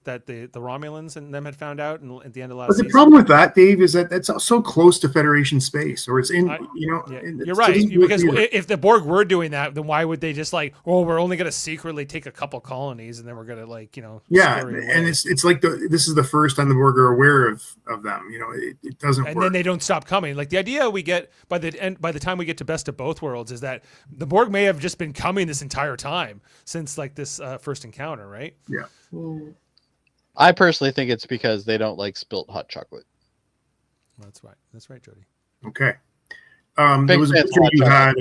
That the Romulans and them had found out at the end of last season. But the problem with that, Dave, is that that's so close to Federation space, or it's in, You're right, because if the Borg were doing that, then why would they just we're only going to secretly take a couple colonies and then we're going to Yeah, and it's like this is the first time the Borg are aware of them. It doesn't work. And then they don't stop coming. Like the idea we get by the time we get to Best of Both Worlds is that the Borg may have just been coming this entire time since like this first encounter, right? Yeah. I personally think it's because they don't like spilt hot chocolate. That's right, Jody. Okay. There was a picture you had.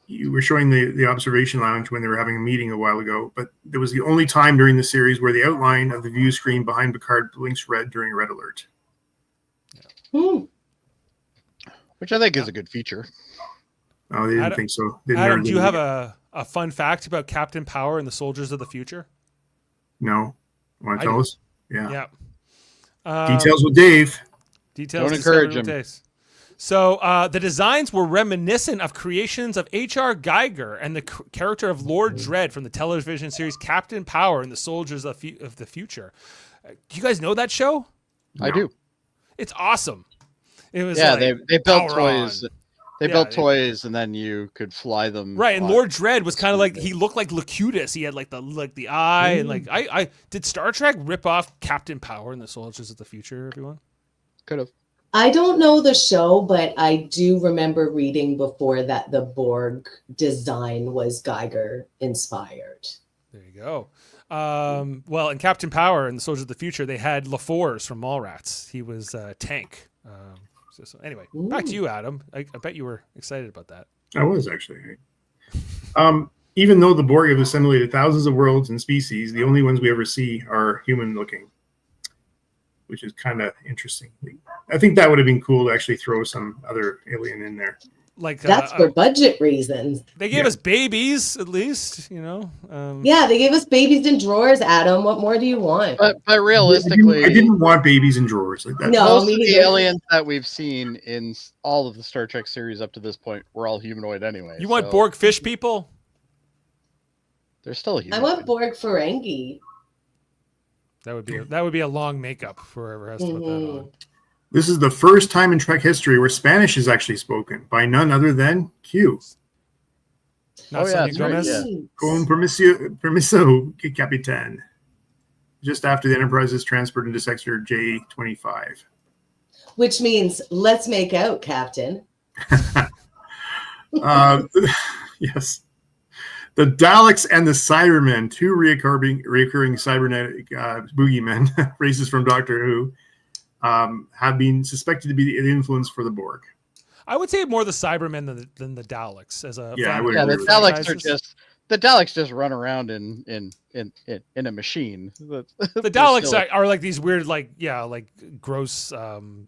You were showing the observation lounge when they were having a meeting a while ago, but there was the only time during the series where the outline of the view screen behind Picard blinks red during a red alert. Yeah. Which I think is a good feature. Oh, they didn't think so. Adam, do you have a fun fact about Captain Power and the Soldiers of the Future? No. Want to tell us? Yeah. Details with Dave. Details. Don't encourage him. So the designs were reminiscent of creations of H.R. Geiger and the character of Lord Dredd from the television series Captain Power and the Soldiers of the Future. Do you guys know that show? No. I do. It's awesome. It was they built toys. On. They built toys, and then you could fly them. Right, and Lord Dredd was kind of like he looked like Locutus. He had like the eye, and like I did Star Trek rip off Captain Power and the Soldiers of the Future. Everyone could have. I don't know the show, but I do remember reading before that the Borg design was Geiger inspired. There you go. Well, in Captain Power and the Soldiers of the Future, they had LaForce from Mallrats. He was Tank. So anyway, back to you, Adam. I bet you were excited about that. I was actually. Even though the Borg have assimilated thousands of worlds and species, the only ones we ever see are human-looking, which is kind of interesting. I think that would have been cool to actually throw some other alien in there. Like that's for budget reasons. They gave us babies, at least, Yeah, they gave us babies in drawers, Adam. What more do you want? But realistically, I didn't want babies in drawers like that. No, most of the aliens that we've seen in all of the Star Trek series up to this point were all humanoid anyway. You want Borg fish people? They're still humanoid. I want Borg Ferengi. That would be a long makeup for whoever has to put that on. This is the first time in Trek history where Spanish is actually spoken by none other than Q. Con permiso, Capitan. Just after the Enterprise is transferred into Sector J25. Which means, let's make out, Captain. Yes. The Daleks and the Cybermen, two reoccurring cybernetic boogeymen, races from Doctor Who, have been suspected to be the influence for the Borg. I would say more the Cybermen than the Daleks. The Daleks just run around in a machine. The Daleks are like these weird, gross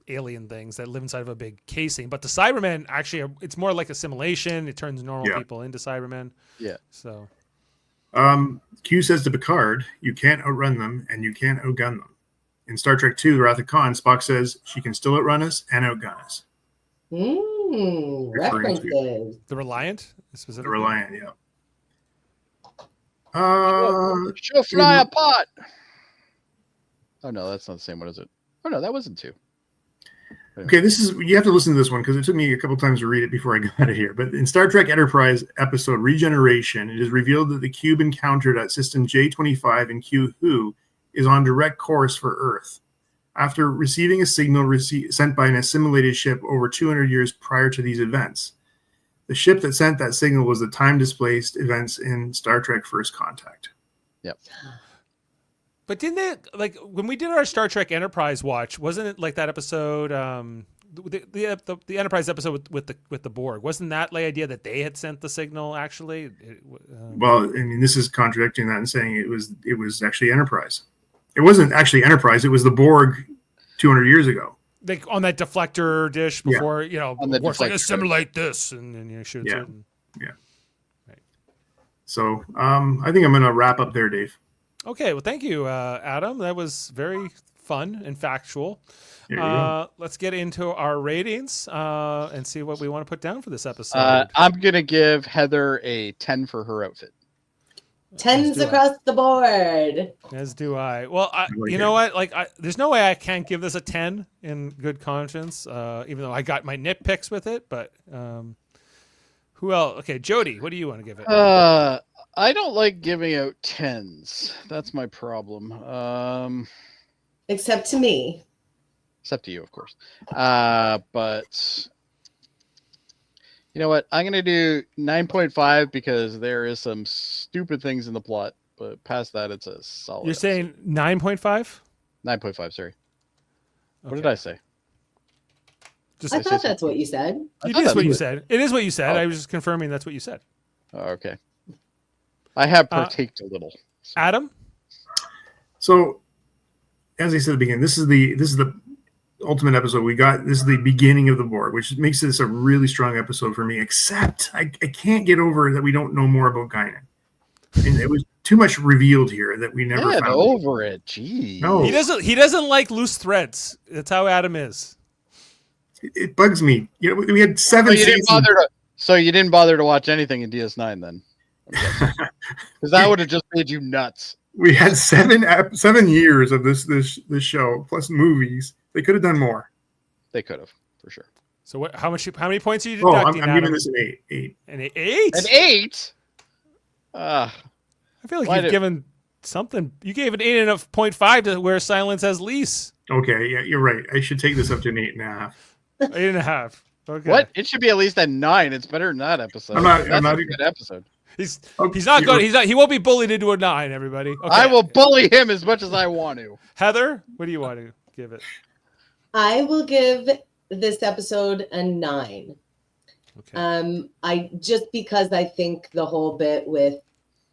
alien things that live inside of a big casing. But the Cybermen actually it's more like assimilation. It turns normal people into Cybermen. Yeah. So, Q says to Picard, "You can't outrun them, and you can't outgun them." In Star Trek II, The Wrath of Khan, Spock says, "She can still outrun us and outgun us." References. The Reliant, specifically. The Reliant, yeah. She'll fly apart. Oh no, that's not the same. What is it? Oh no, that wasn't 2. Okay, you have to listen to this one because it took me a couple times to read it before I got out of here. But in Star Trek Enterprise episode Regeneration, it is revealed that the cube encountered at system J25 in Q Who is on direct course for Earth. After receiving a signal sent by an assimilated ship over 200 years prior to these events. The ship that sent that signal was the time-displaced events in Star Trek First Contact. Yep. But didn't they, like, when we did our Star Trek Enterprise watch, wasn't it like that episode, the Enterprise episode with the Borg? Wasn't that the idea that they had sent the signal actually? Well, I mean, this is contradicting that and saying it was actually Enterprise. It wasn't actually Enterprise. It was the Borg 200 years ago. Like on that deflector dish before, On the Worf's like, deflector. assimilate this, and then shoots it. And, Yeah. So I think I'm going to wrap up there, Dave. okay, well, thank you, Adam. That was very fun and factual. There you go. Let's get into our ratings and see what we want to put down for this episode. I'm gonna give Heather a 10 for her outfit. 10s do I. across the board. As do I. Well, like you it. know what? Like, there's no way I can't give this a 10 in good conscience, even though I got my nitpicks with it. But who else? Okay, Jody, what do you want to give it? I don't like giving out 10s. That's my problem. Except to me. Except to you, of course. But you know what? I'm gonna do 9.5 because there is some stupid things in the plot. But past that, it's a solid. You're saying 9.5? 9.5. Sorry. What Okay. did I say? Just I thought that's what you said. it thought is that what you was- said. It is what you said. Oh. I was just confirming that's what you said. Oh, okay. I have partaked a little. Adam? So, as I said at the beginning, this is the ultimate episode we got. This is the beginning of the Borg, which makes this a really strong episode for me. Except I can't get over that we don't know more about Guinan. And it was too much revealed here that we never Get found. over it. Gee. No. He doesn't like loose threads. That's how Adam is. It bugs me. You know, we had So 7 you didn't seasons. bother to watch anything in DS9 then? Because that would have just made you nuts. We had 7 years of this show plus movies. They could have done more. They could have, for sure. So how many points are you Oh, deducting, I'm Adam? giving this an 8. An 8? An 8? I feel like Why you've did- given something. You gave an 8.5 to Where Silence Has Lease. Okay, yeah, you're right. I should take this up to an 8.5. 8.5. Okay. What? It should be at least a 9. It's better than that episode. I'm not- That's I'm not a even- good episode. He's Okay, not good. you're- He won't be bullied into a 9, everybody. Okay. I will bully him as much as I want to. Heather, what do you want to give it? I will give this episode a 9. Okay. I just because I think the whole bit with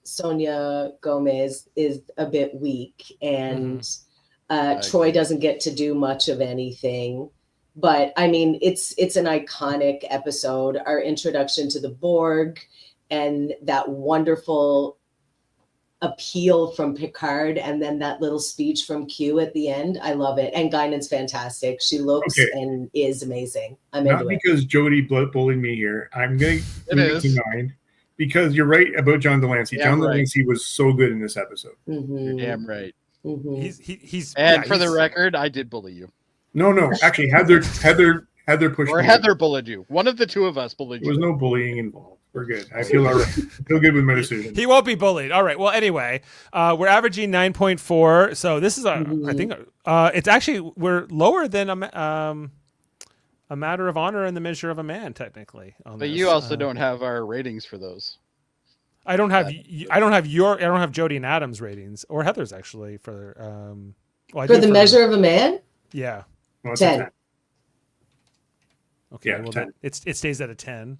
Sonia Gomez is a bit weak, and Troy doesn't get to do much of anything. But I mean, it's an iconic episode. Our introduction to the Borg and that wonderful appeal from Picard, and then that little speech from Q at the end. I love it. And Guinan's fantastic. She looks Okay. and is amazing. I'm Not into it. because Jody bullied me here. I'm going It to is. 9 because you're right about John Delancey. Yeah, John right. Delancey was so good in this episode. Mhm, Damn right. mhm. He's And yeah, for the he's- record, I did bully you. No, actually, Heather pushed Or me. Heather bullied you. One of the two of us bullied There was you. no bullying involved. We're good. I feel all right. I feel good with my decision. He won't be bullied. All right. Well, anyway, we're averaging 9.4. So this is I think it's actually we're lower than a Matter of Honor and The Measure of a Man, technically. On But this. you also don't have our ratings for those. I don't have Jody and Adam's ratings or Heather's actually for well, I For do the measure of a man, Yeah. Well, it's a 10. 10. Okay. Yeah, well, 10. it stays at a 10.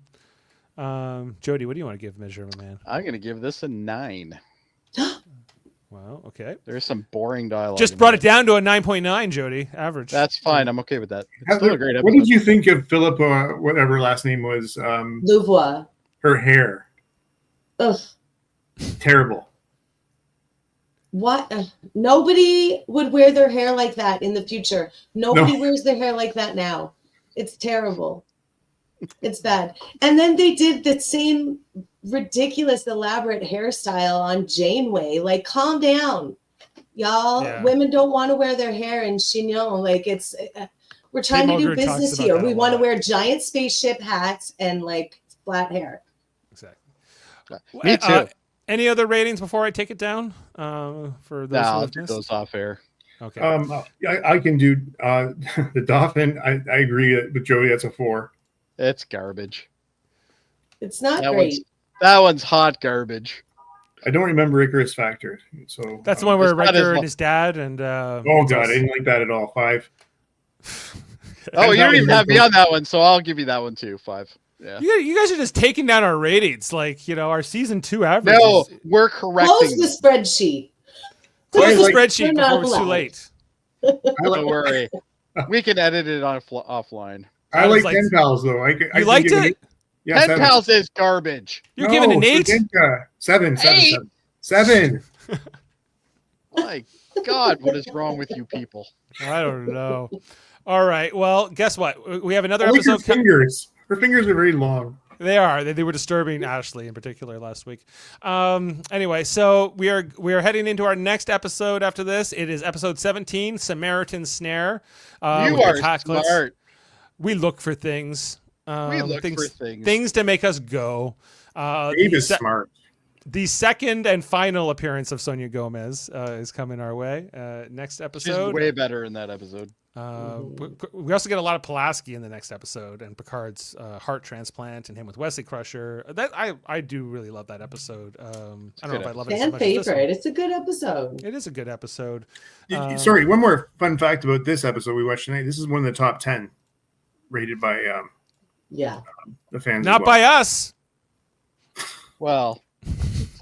Jody, what do you want to give Measure of a Man? I'm going to give this a 9. Wow. Okay. There's some boring dialogue. Just in brought there. it down to a 9.9, Jody. Average. That's fine. I'm okay with that. It's Heather, still a great what episode. did you think of Philip, whatever her last name was? Louvois. Her hair. Ugh. Terrible. What? Nobody would wear their hair like that in the future. Nobody No. wears their hair like that now. It's terrible. It's bad. And then they did the same ridiculous, elaborate hairstyle on Janeway. Like, calm down, y'all. Yeah. Women don't want to wear their hair in chignon. Like, We're trying to do Mulgrew talks business about here. that a We want to lot. wear giant spaceship hats and like flat hair. Exactly. Me too. Any other ratings before I take it down? For those who I'll have do missed? those off air. Okay. I can do the Dolphin. I agree with Jody. That's a 4. It's garbage. It's not That great. that one's hot garbage. I don't remember Icarus Factor, so That's the one where it's not as Riker long. and his dad and Oh god, I didn't like that at all. 5. Oh, you that don't even was have me good. on that one, so I'll give you that one too. 5. Yeah. you guys are just taking down our ratings, like our season 2 average. No, is- we're Close correcting. the spreadsheet. Close the like- spreadsheet We're not before it's too allowed. late. Don't worry. We can edit it on offline. I I was like like- Pen Pals though. I You can liked give it? Yeah, Pen 7. Pals is garbage. You're giving an 8? Serdenka, 7. 8. 7. My God, what is wrong with you people? I don't know. All right. Well, guess what? We have another I like her episode. fingers. Her fingers are very long. They are. They were disturbing Ashley in particular last week. Anyway, so we are heading into our next episode after this. It is episode 17, Samaritan Snare. You with the are Tacklets. smart. We look for things. We look things, for things. Things to make us go. Dave is smart. The second and final appearance of Sonia Gomez is coming our way next She's episode. way better in that episode. We also get a lot of Pulaski in the next episode, and Picard's heart transplant, and him with Wesley Crusher. That I do really love that episode. I don't know if I love it as Fan much as this one. favorite. It's a good episode. It is a good episode. Sorry, one more fun fact about this episode we watched tonight. This is one of the top 10 rated by Yeah. the fans. Not by us. Well,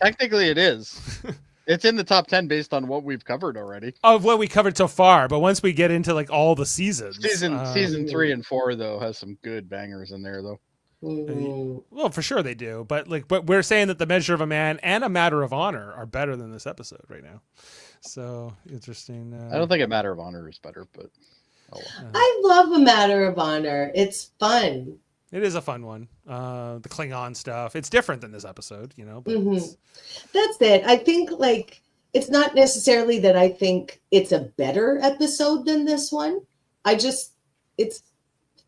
technically it is. It's in the top 10 based on what we've covered already. Of what we covered so far, but once we get into like all the seasons, Season 3 and 4 though has some good bangers in there though. well, for sure they do. But we're saying that The Measure of a Man and A Matter of Honor are better than this episode right now. So interesting. I don't think A Matter of Honor is better, but oh well. I love A Matter of Honor. It's fun. It is a fun one. The Klingon stuff. It's different than this episode, but it's- That's it. I think like it's not necessarily that I think it's a better episode than this one. It's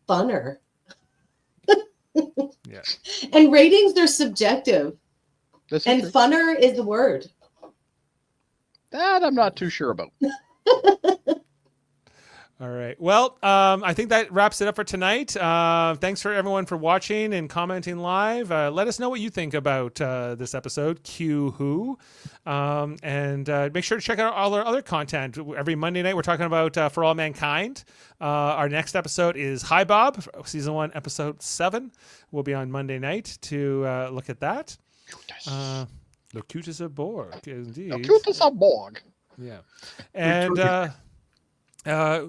funner. yeah. And ratings are subjective. This is And true. funner is the word. That I'm not too sure about. All right. Well, I think that wraps it up for tonight. Thanks for everyone for watching and commenting live. Let us know what you think about this episode, Q Who. And make sure to check out all our other content. Every Monday night, we're talking about For All Mankind. Our next episode is Hi Bob, Season 1, Episode 7. We'll be on Monday night to look at that. The cutest of Borg, indeed. The cutest of Borg. Yeah. And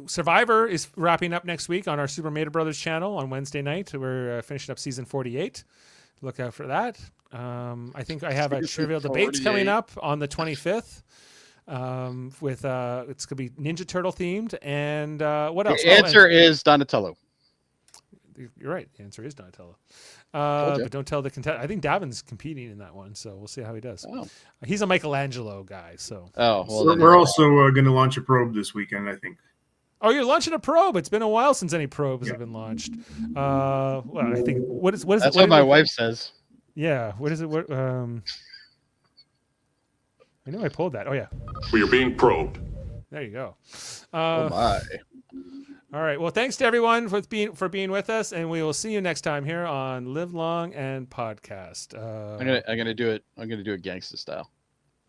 Survivor is wrapping up next week on our Super Mater Brothers channel on Wednesday night. We're finishing up season 48. Look out for that. I think I have a Season Trivial Debates coming 48. up on the 25th. With it's gonna be Ninja Turtle themed, and what else? The answer is Donatello. You're right. The answer is Donatello. Told ya. But don't tell the contestant. I think Davin's competing in that one, so we'll see how he does. Oh. He's a Michelangelo guy, so. Oh, well, We're, then we're also going to launch a probe this weekend, I think. Oh, you're launching a probe. It's been a while since any probes Yeah. have been launched. Well, I think what is that's what what my is it- wife says. Yeah. What is it? What I know I pulled that. Oh yeah. We are being probed. There you go. Oh my. All right. Well, thanks to everyone for being with us, and we will see you next time here on Live Long and Podcast. I'm gonna do it. I'm gonna do it gangsta style.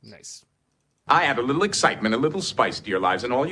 Nice. I add a little excitement, a little spice to your lives, and all you